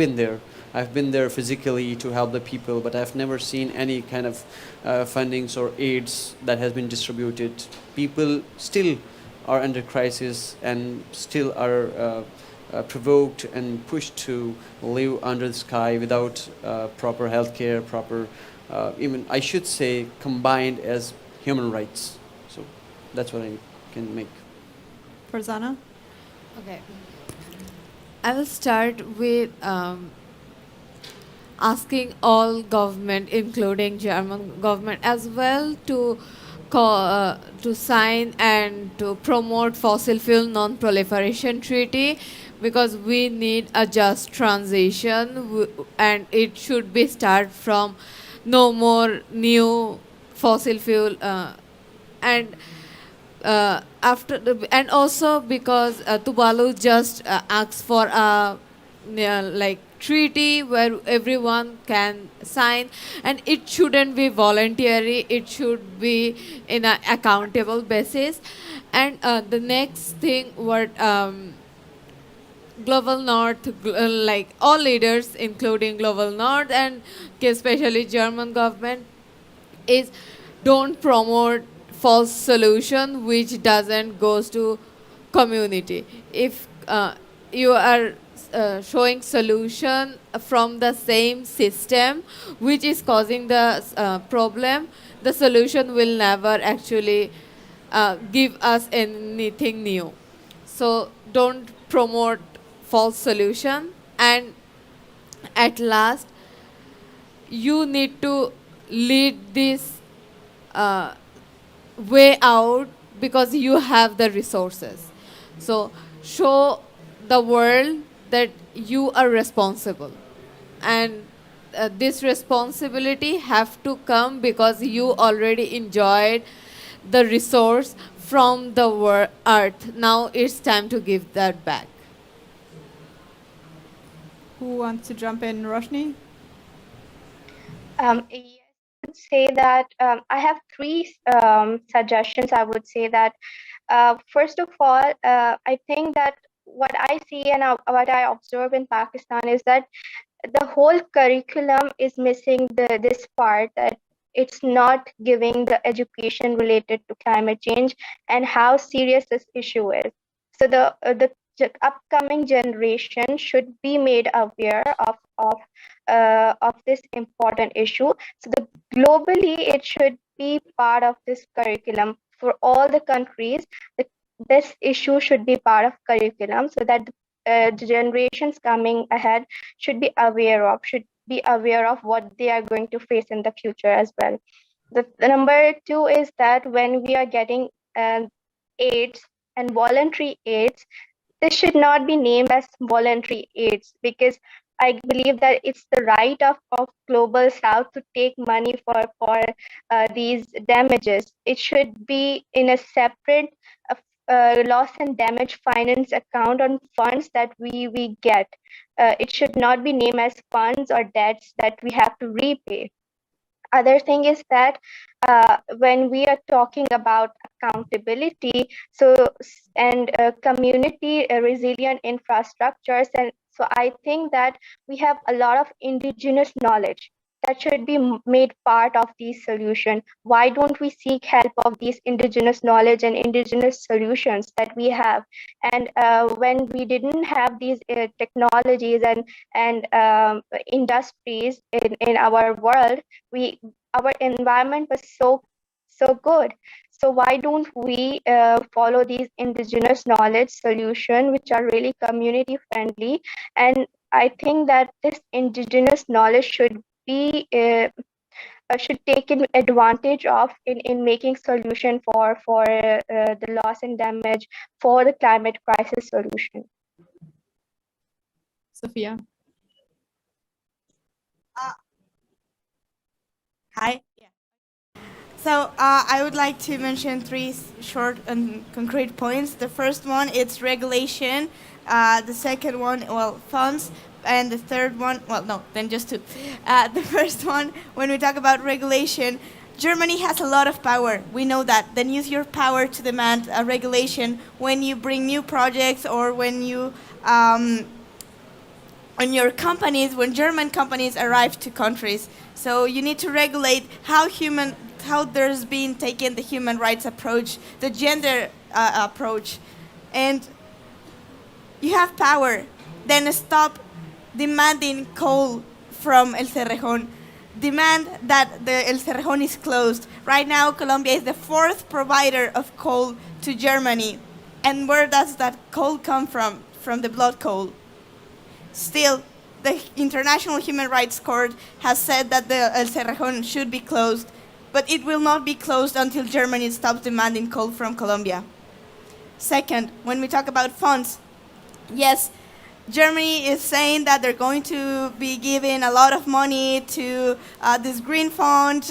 been there physically to help the people, but I've never seen any kind of fundings or aids that has been distributed. People still are under crisis and still are provoked and pushed to live under the sky without proper healthcare, proper, even I should say, combined as human rights. So that's what I can make. Farzana? Okay. I will start with asking all government, including German government as well, to sign and to promote fossil fuel non-proliferation treaty, because we need a just transition, and it should be start from no more new fossil fuel and also because Tuvalu just asks for a treaty where everyone can sign, and it shouldn't be voluntary, it should be in an accountable basis. And the next thing, what Global North, all leaders, including Global North and especially German government, is don't promote false solution which doesn't goes to community. If you are showing solution from the same system which is causing the problem, the solution will never actually give us anything new. So don't promote false solution. And at last, you need to lead this way out because you have the resources. So show the world that you are responsible, and this responsibility have to come because you already enjoyed the resource from the earth. Now it's time to give that back. Who wants to jump in? Roshni? Yes, I would say that I have three suggestions. I would say that first of all, I think that what I see and what I observe in Pakistan is that the whole curriculum is missing this part, that it's not giving the education related to climate change and how serious this issue is. So the upcoming generation should be made aware of this important issue. So globally, it should be part of this curriculum for all the countries. This issue should be part of curriculum so that the generations coming ahead should be aware of what they are going to face in the future as well. The number two is that when we are getting aids and voluntary aids, this should not be named as voluntary aids, because I believe that it's the right of global south to take money for these damages. It should be in a separate loss and damage finance account on funds that we get. It should not be named as funds or debts that we have to repay. Other thing is that when we are talking about accountability, and community resilient infrastructures, and so I think that we have a lot of indigenous knowledge that should be made part of these solutions. Why don't we seek help of these indigenous knowledge and indigenous solutions that we have? And when we didn't have these technologies and industries in our world, our environment was so good. So why don't we follow these indigenous knowledge solution, which are really community friendly? And I think that this indigenous knowledge should take advantage of in making solution for the loss and damage for the climate crisis solution. Sophia? Hi. So I would like to mention three short and concrete points. The first one, it's regulation. The second one, funds. And the third one, then just two. The first one, when we talk about regulation, Germany has a lot of power. We know that. Then use your power to demand a regulation when you bring new projects, or when you when German companies arrive to countries. So you need to regulate how there's been taken the human rights approach, the gender approach, and you have power. Then stop demanding coal from El Cerrejón. Demand that the El Cerrejón is closed. Right now, Colombia is the fourth provider of coal to Germany. And where does that coal come from? From the blood coal. Still, the International Human Rights Court has said that the El Cerrejón should be closed, but it will not be closed until Germany stops demanding coal from Colombia. Second, when we talk about funds, yes, Germany is saying that they're going to be giving a lot of money to this green fund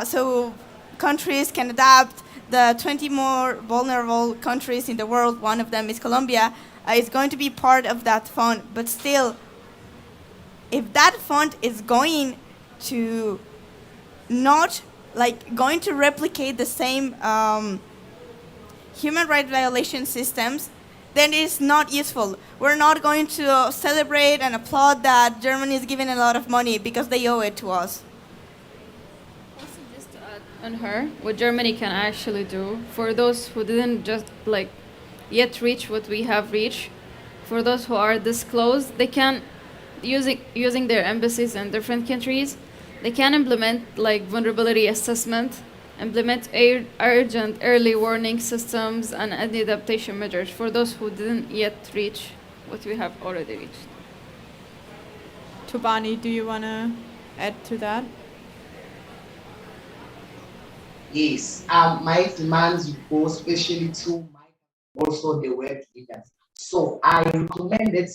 so countries can adapt. The 20 more vulnerable countries in the world, one of them is Colombia, is going to be part of that fund. But still, if that fund is going to going to replicate the same human rights violation systems, then it's not useful. We're not going to celebrate and applaud that Germany is giving a lot of money because they owe it to us. Also, just to add, on her, what Germany can actually do for those who didn't just like yet reach what we have reached. For those who are this close, they can using their embassies in different countries, they can implement like vulnerability assessment, implement urgent early warning systems and adaptation measures for those who didn't yet reach what we have already reached. Tubani, do you want to add to that? Yes, my demands go especially to my also the world leaders. So I recommend that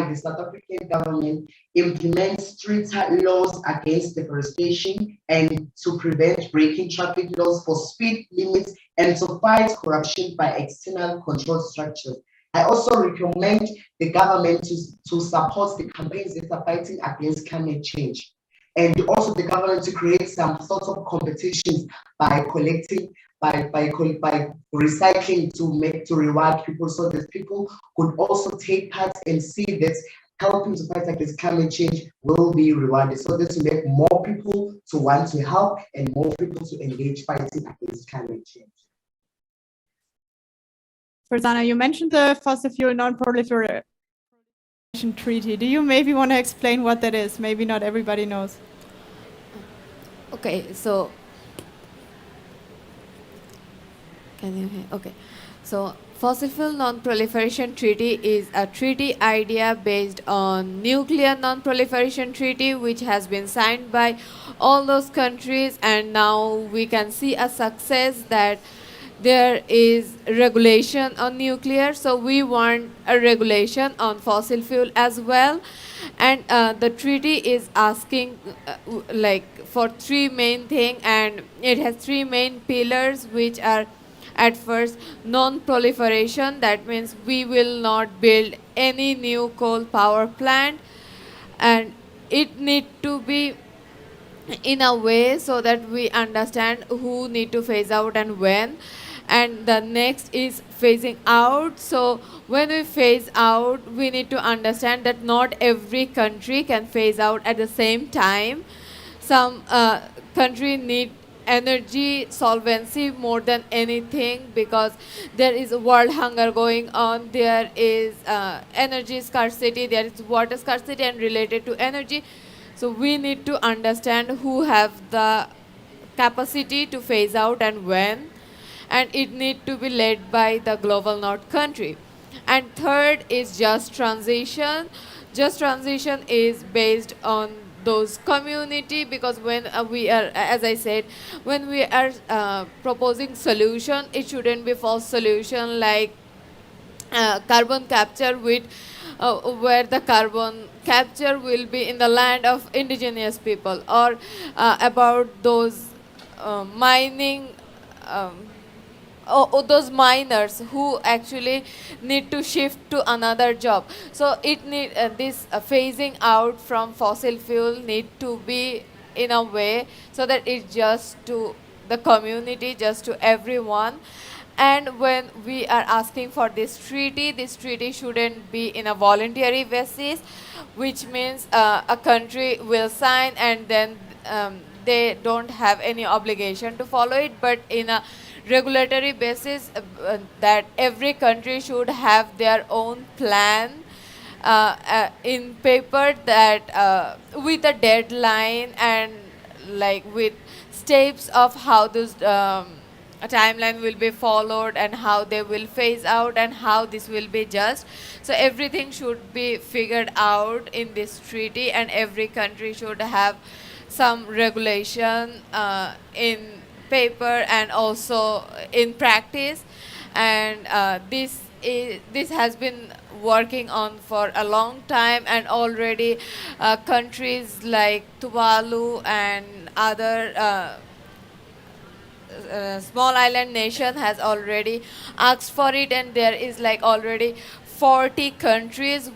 the South African government implement stricter laws against deforestation and to prevent breaking traffic laws for speed limits and to fight corruption by external control structures. I also recommend the government to support the campaigns that are fighting against climate change. And also the government to create some sort of competitions by collecting, by recycling to reward people so that people could also take part and see that helping to fight against climate change will be rewarded. So that to make more people to want to help and more people to engage fighting against climate change. Farzana, you mentioned the Fossil Fuel Non-Proliferation Treaty. Do you maybe want to explain what that is? Maybe not everybody knows. Okay, so can you hear? Okay, so Fossil Fuel Non-Proliferation Treaty is a treaty idea based on Nuclear Non-Proliferation Treaty, which has been signed by all those countries, and now we can see a success that there is regulation on nuclear, so we want a regulation on fossil fuel as well. And the treaty is asking like for three main things, and it has three main pillars, which are at first non-proliferation. That means we will not build any new coal power plant, and it need to be in a way so that we understand who need to phase out and when. And the next is phasing out. So when we phase out, we need to understand that not every country can phase out at the same time. Some country need energy solvency more than anything, because there is world hunger going on, there is energy scarcity, there is water scarcity and related to energy. So we need to understand who have the capacity to phase out and when, and it need to be led by the global north country. And third is just transition. Just transition is based on those community, because when we are, as I said, when we are proposing solution, it shouldn't be false solution like carbon capture with where the carbon capture will be in the land of indigenous people, or about those mining those miners who actually need to shift to another job. So it need this phasing out from fossil fuel need to be in a way so that it's just to the community, just to everyone. And when we are asking for this treaty shouldn't be in a voluntary basis, which means a country will sign and then they don't have any obligation to follow it, but in a regulatory basis that every country should have their own plan in paper, that with a deadline and like with steps of how this a timeline will be followed and how they will phase out and how this will be just. So everything should be figured out in this treaty, and every country should have some regulation in paper and also in practice. And this has been working on for a long time, and already countries like Tuvalu and other small island nation has already asked for it, and there is like already 40 countries,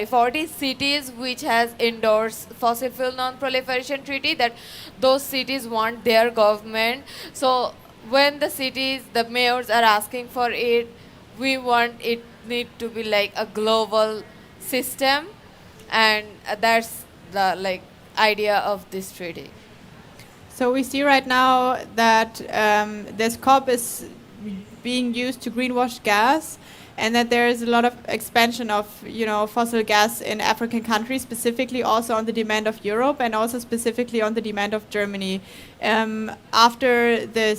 40 cities which has endorsed fossil fuel non-proliferation treaty, that those cities want their government. So when the cities, the mayors are asking for it, we want it need to be like a global system, and that's the like idea of this treaty. So we see right now that this COP is being used to greenwash gas, and that there is a lot of expansion of fossil gas in African countries, specifically also on the demand of Europe and also specifically on the demand of Germany. After the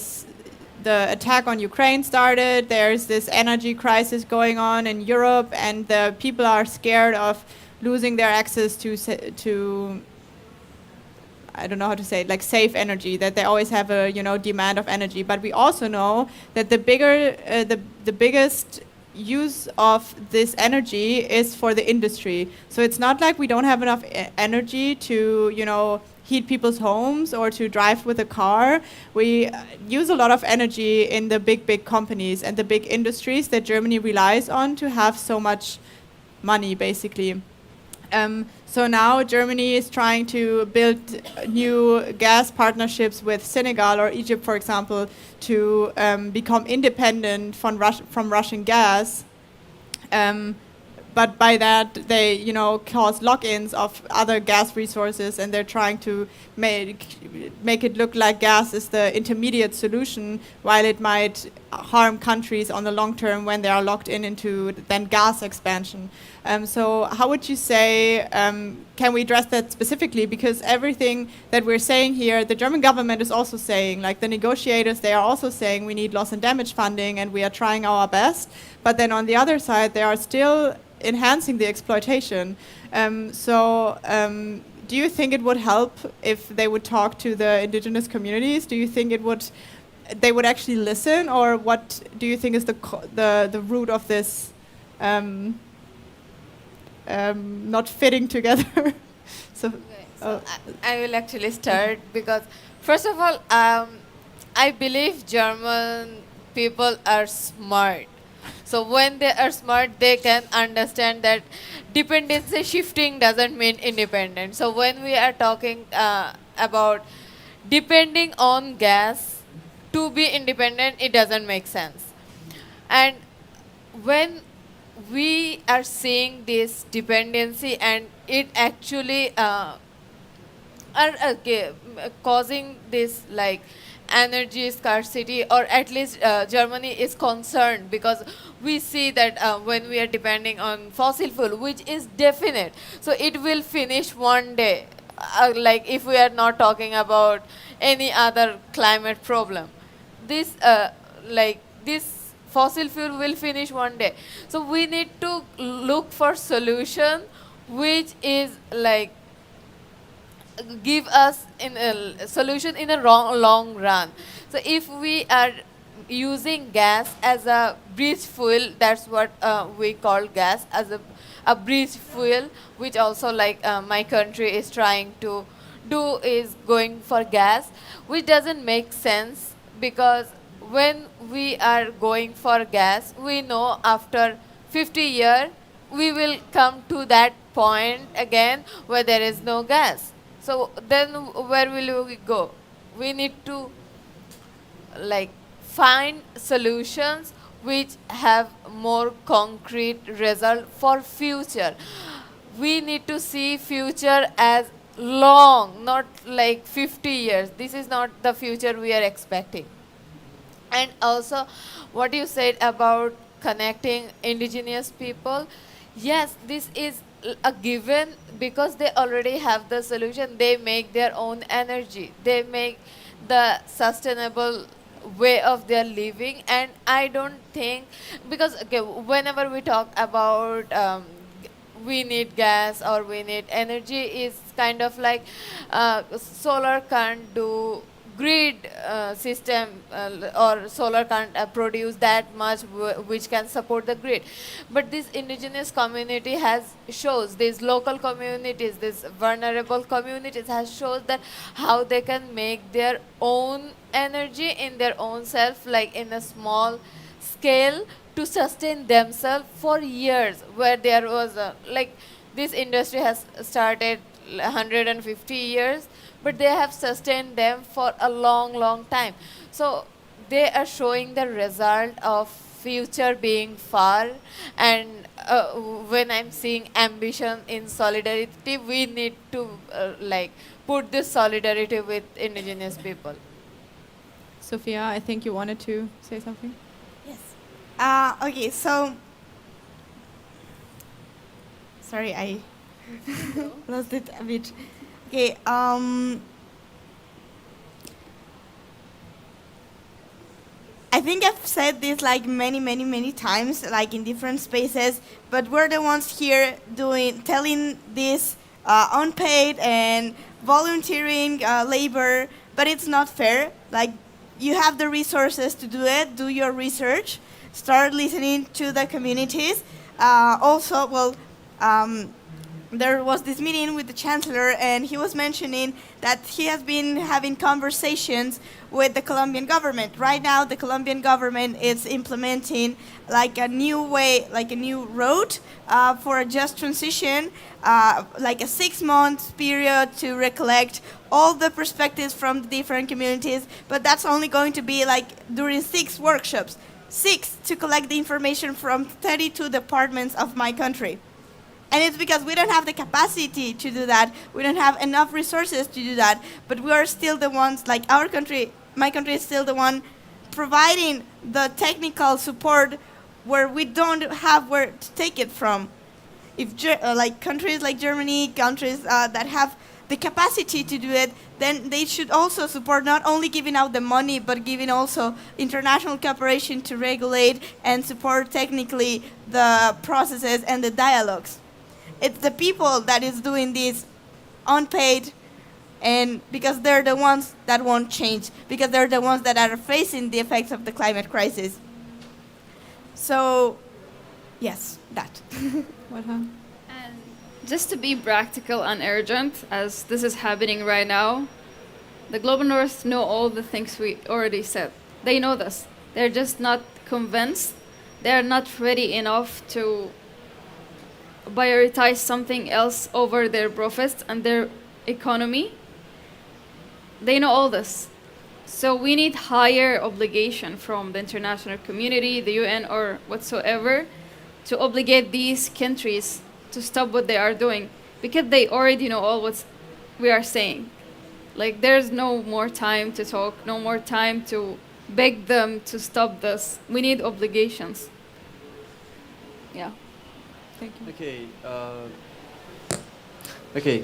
attack on Ukraine started, there's this energy crisis going on in Europe, and the people are scared of losing their access to I don't know how to say it, like safe energy, that they always have a demand of energy. But we also know that the biggest use of this energy is for the industry. So it's not like we don't have enough energy to heat people's homes or to drive with a car. We use a lot of energy in the big companies and the big industries that Germany relies on to have so much money, basically. So now Germany is trying to build new gas partnerships with Senegal or Egypt, for example, to become independent from Russian gas. But by that, they cause lock-ins of other gas resources, and they're trying to make it look like gas is the intermediate solution, while it might harm countries on the long term when they are locked into then gas expansion. So how would you say, can we address that specifically? Because everything that we're saying here, the German government is also saying, like the negotiators, they are also saying we need loss and damage funding and we are trying our best. But then on the other side, they are still enhancing the exploitation. Do you think it would help if they would talk to the indigenous communities? Do you think they would actually listen, or what do you think is the root of this not fitting together? I will actually start because first of all, I believe German people are smart. So when they are smart, they can understand that dependency shifting doesn't mean independent. So when we are talking about depending on gas to be independent, it doesn't make sense. And when we are seeing this dependency and it actually are causing this like energy scarcity, or at least Germany is concerned because we see that when we are depending on fossil fuel, which is definite, so it will finish one day, like if we are not talking about any other climate problem, this fossil fuel will finish one day. So we need to look for solution which is like give us in a solution in a long run. So if we are using gas as a bridge fuel, that's what we call gas as a bridge fuel, which also like my country is trying to do, is going for gas, which doesn't make sense because when we are going for gas, we know after 50 years we will come to that point again where there is no gas. So then where will we go? We need to like find solutions which have more concrete result for future. We need to see future as long, not like 50 years. This is not the future we are expecting. And also what you said about connecting indigenous people, yes, this is a given because they already have the solution. They make their own energy, they make the sustainable way of their living. And I don't think, because okay, whenever we talk about we need gas or we need energy, is kind of like solar can't do grid system or solar can't produce that much which can support the grid. But this indigenous community shows, these local communities, these vulnerable communities has shows that how they can make their own energy in their own self, like in a small scale, to sustain themselves for years, where there was like this industry has started 150 years, but they have sustained them for a long time. So they are showing the result of future being far, and when I'm seeing ambition in solidarity, we need to like put this solidarity with indigenous people. Sophia, I think you wanted to say something. Yes. Okay, so sorry, I lost it a bit. Okay. I think I've said this like many times, like in different spaces, but we're the ones here telling this unpaid and volunteering labor, but it's not fair. Like, you have the resources to do it, do your research, start listening to the communities. Also, well, there was this meeting with the chancellor, and he was mentioning that he has been having conversations with the Colombian government. Right now, the Colombian government is implementing like a new way, like a new road for a just transition, like a 6-month period to recollect all the perspectives from the different communities. But that's only going to be like during 6 workshops, 6 to collect the information from 32 departments of my country. And it's because we don't have the capacity to do that. We don't have enough resources to do that. But we are still the ones, like our country, my country is still the one providing the technical support where we don't have where to take it from. If like countries like Germany, countries that have the capacity to do it, then they should also support not only giving out the money, but giving also international cooperation to regulate and support technically the processes and the dialogues. It's the people that is doing this unpaid, and because they're the ones that won't change, because they're the ones that are facing the effects of the climate crisis. So, yes, that. And Just to be practical and urgent, as this is happening right now, the Global North know all the things we already said. They know this. They're just not convinced. They're not ready enough to prioritize something else over their profits and their economy. They know all this. So we need higher obligation from the international community, the UN or whatsoever, to obligate these countries to stop what they are doing, because they already know all what we are saying. Like, there's no more time to talk, no more time to beg them to stop this. We need obligations. Yeah. thank you. Okay.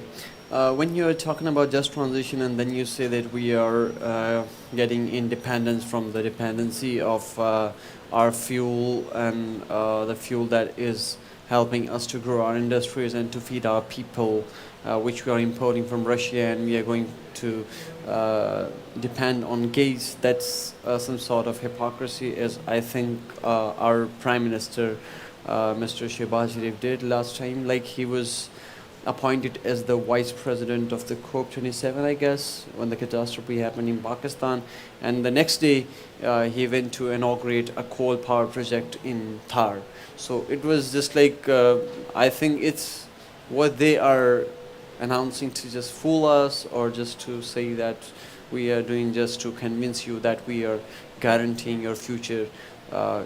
When you're talking about just transition, and then you say that we are getting independence from the dependency of our fuel and the fuel that is helping us to grow our industries and to feed our people, which we are importing from Russia, and we are going to depend on gas. That's some sort of hypocrisy, as I think our Prime Minister, Mr. Shehbaz Sharif, did last time. Like, he was appointed as the vice president of the COP 27, I guess, when the catastrophe happened in Pakistan. And the next day, he went to inaugurate a coal power project in Thar. So it was just like, I think it's what they are announcing to just fool us, or just to say that we are doing just to convince you that we are guaranteeing your future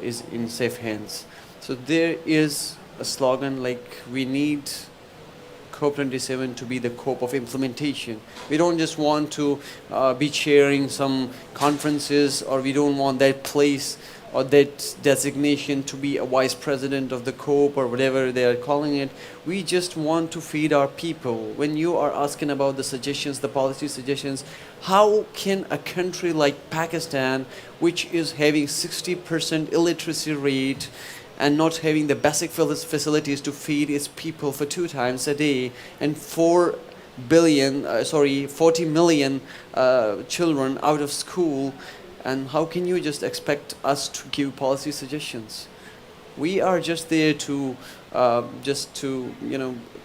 is in safe hands. So there is a slogan like, we need COP27 to be the COP of implementation. We don't just want to be chairing some conferences, or we don't want that place or that designation to be a vice president of the COP or whatever they are calling it. We just want to feed our people. When you are asking about the suggestions, the policy suggestions, how can a country like Pakistan, which is having 60% illiteracy rate, and not having the basic facilities to feed its people for 2 times a day, and 40 million children out of school, and how can you just expect us to give policy suggestions? We are just there to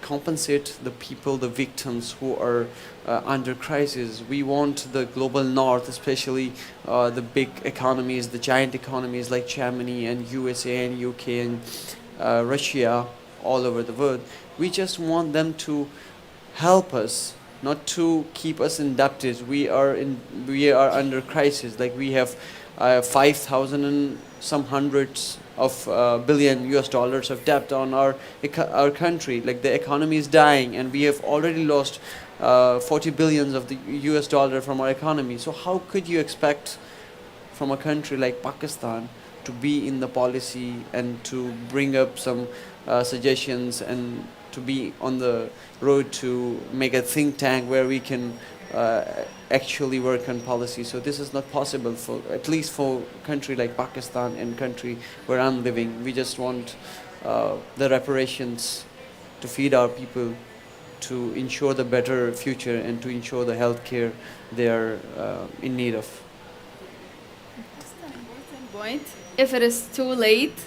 compensate the people, the victims who are under crisis. We want the global north, especially the big economies, the giant economies like Germany and USA and UK and Russia, all over the world. We just want them to help us, not to keep us indebted. We are under crisis. Like, we have 5,000 and some hundreds of billion US dollars of debt on our country. Like the economy is dying, and we have already lost 40 billions of the US dollar from our economy. So how could you expect from a country like Pakistan to be in the policy and to bring up some suggestions and to be on the road to make a think tank where we can actually work on policy? So this is not possible for, at least for a country like Pakistan and country where I'm living. We just want the reparations to feed our people, to ensure the better future and to ensure the health care they are in need of. Just an important point. If it is too late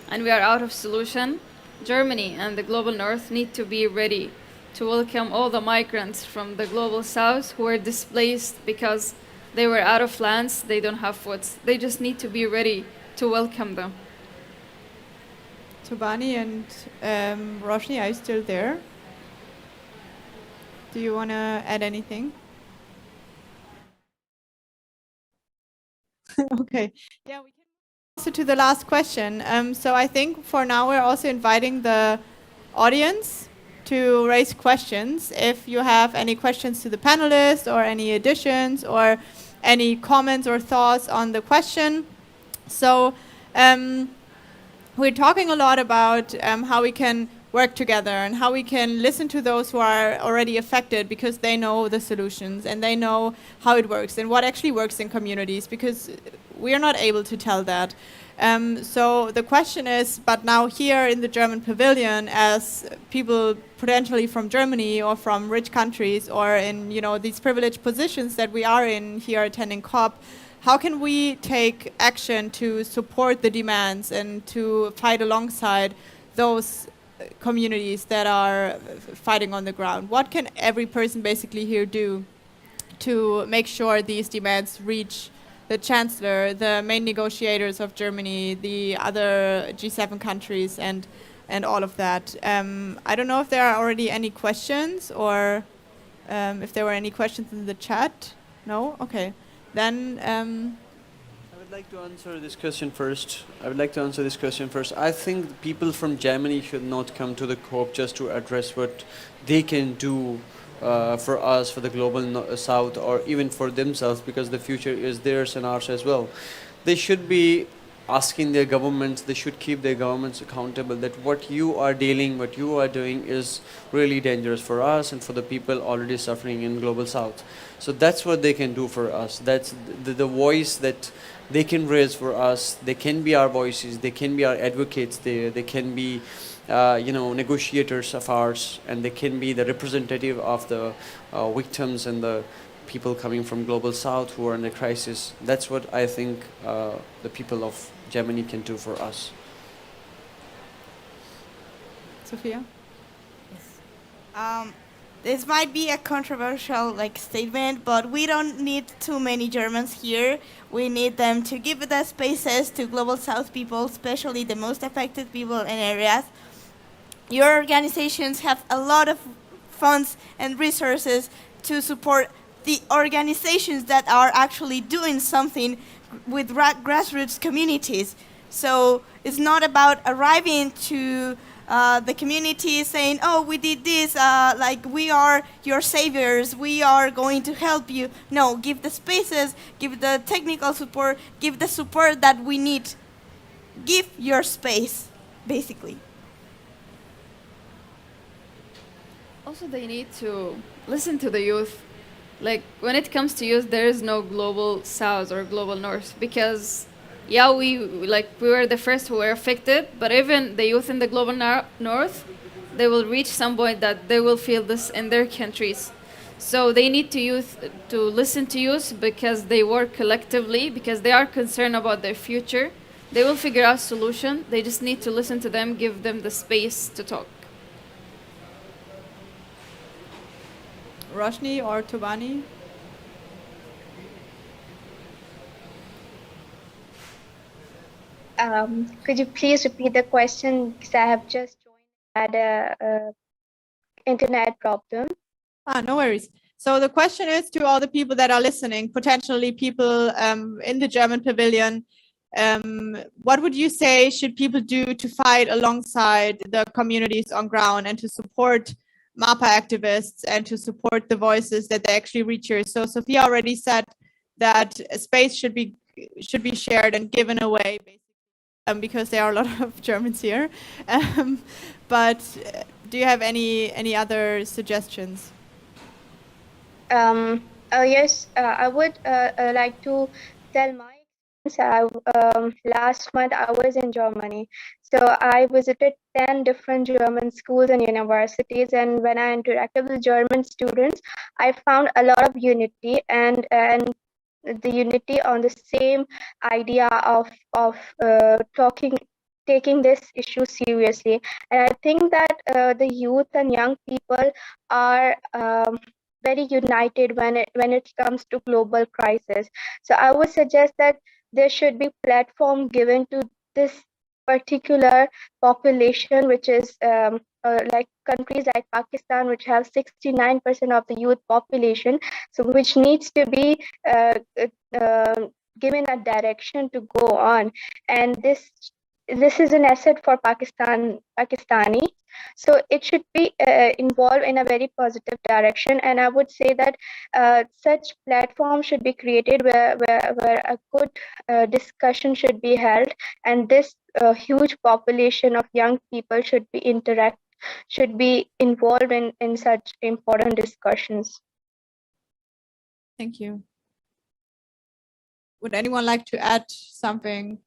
and we are out of solution, Germany and the global north need to be ready to welcome all the migrants from the global south who were displaced because they were out of lands, they don't have food. They just need to be ready to welcome them. Tobani and Roshni, are you still there? Do you want to add anything? Okay. Yeah, we can also to the last question. So I think for now we're also inviting the audience to raise questions. If you have any questions to the panelists or any additions or any comments or thoughts on the question. So we're talking a lot about how we can work together and how we can listen to those who are already affected because they know the solutions and they know how it works and what actually works in communities, because we are not able to tell that. So the question is, but now here in the German Pavilion, as people potentially from Germany or from rich countries or in these privileged positions that we are in here attending COP, how can we take action to support the demands and to fight alongside those communities that are fighting on the ground? What can every person basically here do to make sure these demands reach the Chancellor, the main negotiators of Germany, the other G7 countries, and all of that? I don't know if there are already any questions or if there were any questions in the chat. No? Okay. Then I would like to answer this question first. I think people from Germany should not come to the COP just to address what they can do for us, for the global south, or even for themselves, because the future is theirs and ours as well. They should be asking their governments, they should keep their governments accountable that what you are doing is really dangerous for us and for the people already suffering in global south. So that's what they can do for us. That's the voice that they can raise for us. They can be our voices, they can be our advocates there, they can be negotiators of ours, and they can be the representative of the victims and the people coming from global south who are in a crisis. That's what I think the people of Germany can do for us. Sophia? This might be a controversial statement, but we don't need too many Germans here. We need them to give the spaces to global south people, especially the most affected people in areas. Your organizations have a lot of funds and resources to support the organizations that are actually doing something with grassroots communities. So it's not about arriving to the community saying, oh, we did this, we are your saviors, we are going to help you. No, give the spaces, give the technical support, give the support that we need. Give your space, basically. Also, they need to listen to the youth. When it comes to youth, there is no global south or global north, because we were the first who were affected, but even the youth in the global north, they will reach some point that they will feel this in their countries. So they need to listen to youth because they work collectively, because they are concerned about their future. They will figure out solution. They just need to listen to them, give them the space to talk. Roshni or Tobani? Could you please repeat the question, because I have just joined, had a internet problem. No worries. So the question is to all the people that are listening, potentially people in the German Pavilion, what would you say should people do to fight alongside the communities on ground and to support MAPA activists and to support the voices that they actually reach here? So Sophia already said that space should be shared and given away, basically, because there are a lot of Germans here. But do you have any other suggestions? Yes, I would like to tell my experience. Last month I was in Germany, so I visited 10 different German schools and universities, and when I interacted with German students, I found a lot of unity and the unity on the same idea of taking this issue seriously. And I think that the youth and young people are very united when it comes to global crisis. So I would suggest that there should be platform given to this particular population, which is like countries like Pakistan, which have 69% of the youth population, so which needs to be given a direction to go on. And this is an asset for Pakistani, so it should be involved in a very positive direction. And I would say that such platforms should be created where a good discussion should be held, and this huge population of young people should be involved in such important discussions. Thank you. Would anyone like to add something?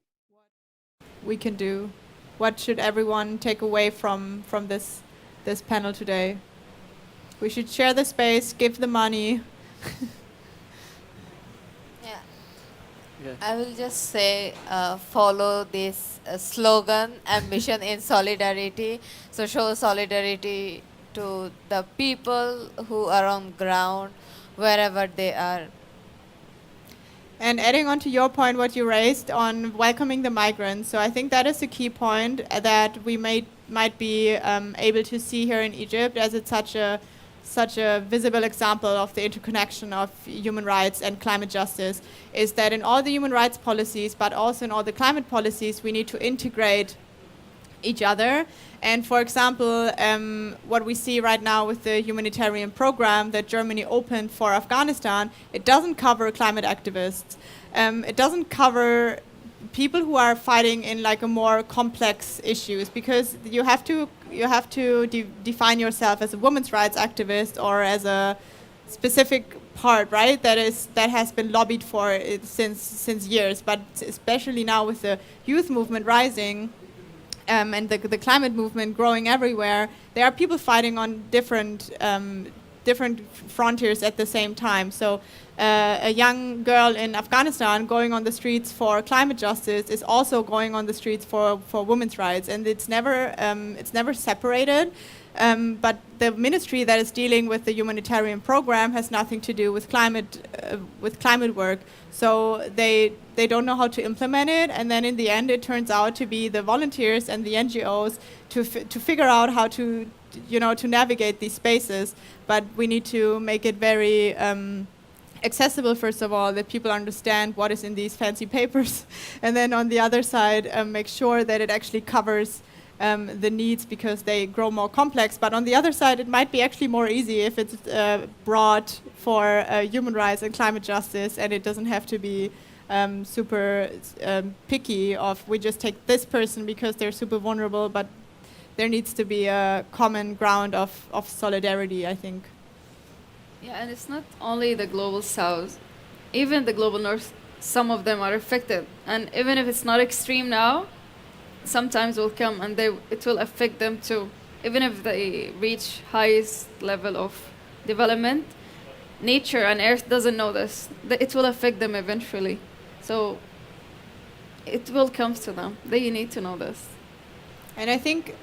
We can do? What should everyone take away from this panel today? We should share the space, give the money. Yeah. I will just say follow this slogan, ambition in solidarity. So show solidarity to the people who are on ground, wherever they are. And adding on to your point, what you raised on welcoming the migrants, so I think that is a key point that we might be able to see here in Egypt, as it's such a visible example of the interconnection of human rights and climate justice, is that in all the human rights policies, but also in all the climate policies, we need to integrate each other. And for example, what we see right now with the humanitarian program that Germany opened for Afghanistan, it doesn't cover climate activists. It doesn't cover people who are fighting in like a more complex issues, because you have to define yourself as a women's rights activist or as a specific part, right? That has been lobbied for since years, but especially now with the youth movement rising. And the climate movement growing everywhere, there are people fighting on different frontiers at the same time. So a young girl in Afghanistan going on the streets for climate justice is also going on the streets for women's rights, and it's never separated. But the ministry that is dealing with the humanitarian program has nothing to do with climate work. So they don't know how to implement it, and then in the end it turns out to be the volunteers and the NGOs to figure out how to navigate these spaces. But we need to make it very accessible, first of all, that people understand what is in these fancy papers, and then on the other side make sure that it actually covers the needs, because they grow more complex. But on the other side, it might be actually more easy if it's brought for human rights and climate justice, and it doesn't have to be super picky of we just take this person because they're super vulnerable, but there needs to be a common ground of solidarity, I think. Yeah, and it's not only the global south, even the global north, some of them are affected. And even if it's not extreme now, sometimes will come and it will affect them too. Even if they reach highest level of development, nature and earth doesn't know this. It will affect them eventually. So it will come to them. They need to know this. And I think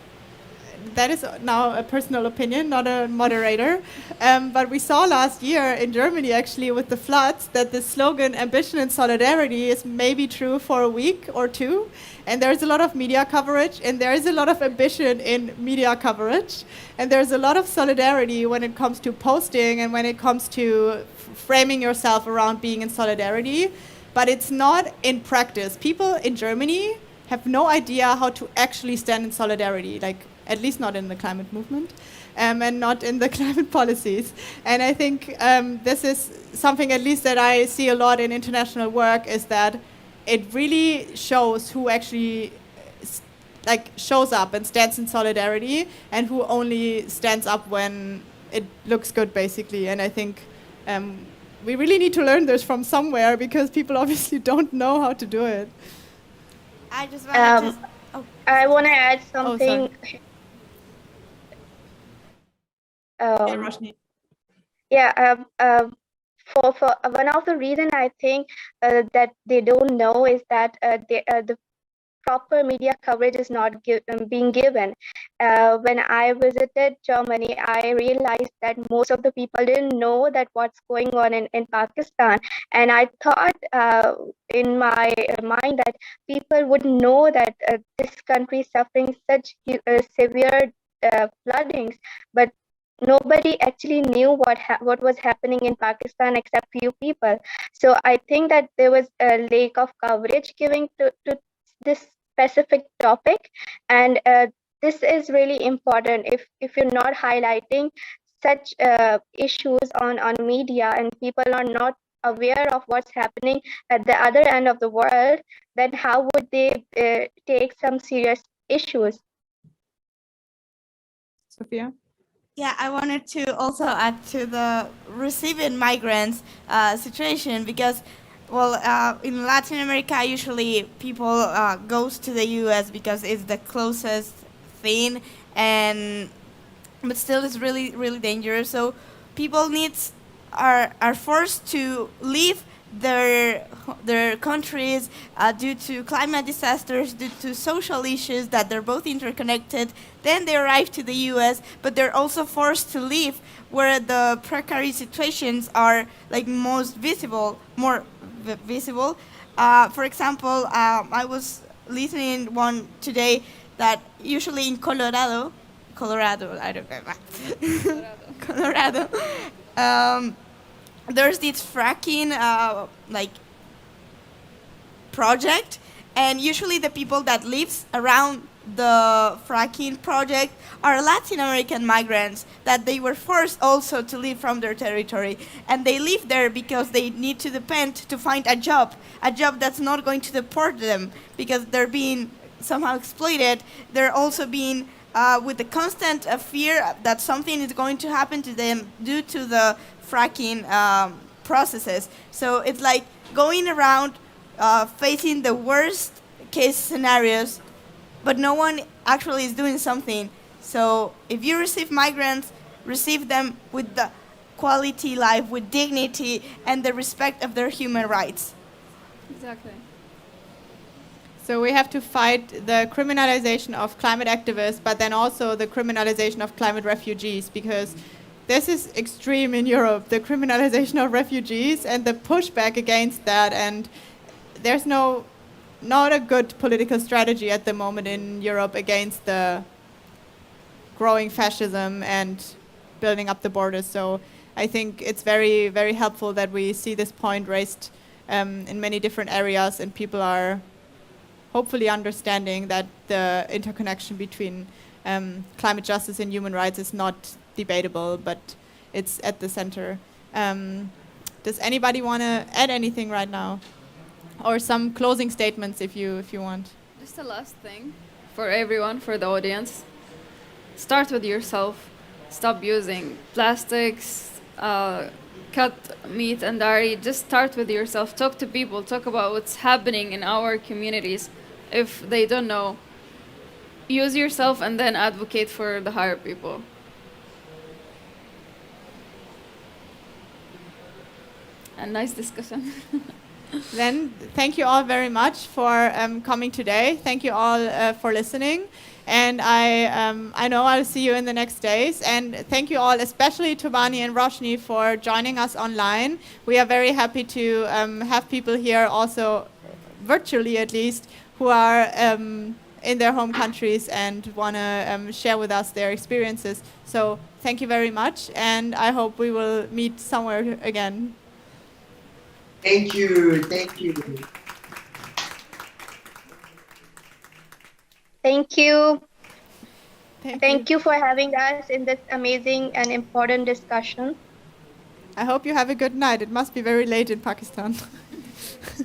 that is now a personal opinion, not a moderator. But we saw last year in Germany, actually, with the floods, that the slogan "Ambition and Solidarity" is maybe true for a week or two. And there's a lot of media coverage, and there is a lot of ambition in media coverage. And there's a lot of solidarity when it comes to posting and when it comes to framing yourself around being in solidarity. But it's not in practice. People in Germany have no idea how to actually stand in solidarity, like at least not in the climate movement, and not in the climate policies. And I think this is something at least that I see a lot in international work, is that it really shows who actually shows up and stands in solidarity, and who only stands up when it looks good, basically. And I think we really need to learn this from somewhere, because people obviously don't know how to do it. I just want to I want to add something. Roshni. For one of the reason I think that they don't know is that the proper media coverage is not being given. When I visited Germany, I realized that most of the people didn't know that what's going on in Pakistan. And I thought in my mind that people would know that this country is suffering such severe floodings, but nobody actually knew what was happening in Pakistan except few people. So I think that there was a lack of coverage given to this specific topic, and this is really important. If you're not highlighting such issues on media, and people are not aware of what's happening at the other end of the world, then how would they take some serious issues? Sophia? Yeah, I wanted to also add to the receiving migrants situation, because, well, in Latin America, usually people goes to the U.S. because it's the closest thing, but still it's really, really dangerous. So people are forced to leave their countries due to climate disasters, due to social issues, that they're both interconnected. Then they arrive to the U.S., but they're also forced to leave where the precarious situations are most visible, more visible. For example, I was listening one today that usually in Colorado, I don't know, Colorado. There's this fracking project, and usually the people that lives around the fracking project are Latin American migrants that they were forced also to leave from their territory, and they live there because they need to depend to find a job that's not going to deport them, because they're being somehow exploited. They're also being with the constant fear that something is going to happen to them due to the fracking processes. So it's like going around facing the worst case scenarios, but no one actually is doing something. So if you receive migrants, receive them with the quality life, with dignity and the respect of their human rights. Exactly. So we have to fight the criminalization of climate activists, but then also the criminalization of climate refugees, because this is extreme in Europe, the criminalization of refugees and the pushback against that. And there's not a good political strategy at the moment in Europe against the growing fascism and building up the borders. So I think it's very, very helpful that we see this point raised in many different areas, and people are hopefully understanding that the interconnection between climate justice and human rights is not debatable, but it's at the center. Does anybody want to add anything right now? Or some closing statements if you want. Just a last thing for everyone, for the audience. Start with yourself. Stop using plastics, cut meat and dairy. Just start with yourself. Talk to people. Talk about what's happening in our communities. If they don't know, use yourself and then advocate for the higher people. A nice discussion. Then thank you all very much for coming today. Thank you all for listening. And I know I'll see you in the next days. And thank you all, especially Tobani and Roshni, for joining us online. We are very happy to have people here also, virtually at least, who are in their home countries and want to share with us their experiences. So thank you very much. And I hope we will meet somewhere again. Thank you. Thank you. Thank you. Thank you. You for having us in this amazing and important discussion. I hope you have a good night. It must be very late in Pakistan.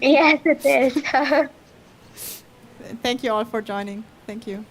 Yes, it is. Thank you all for joining. Thank you.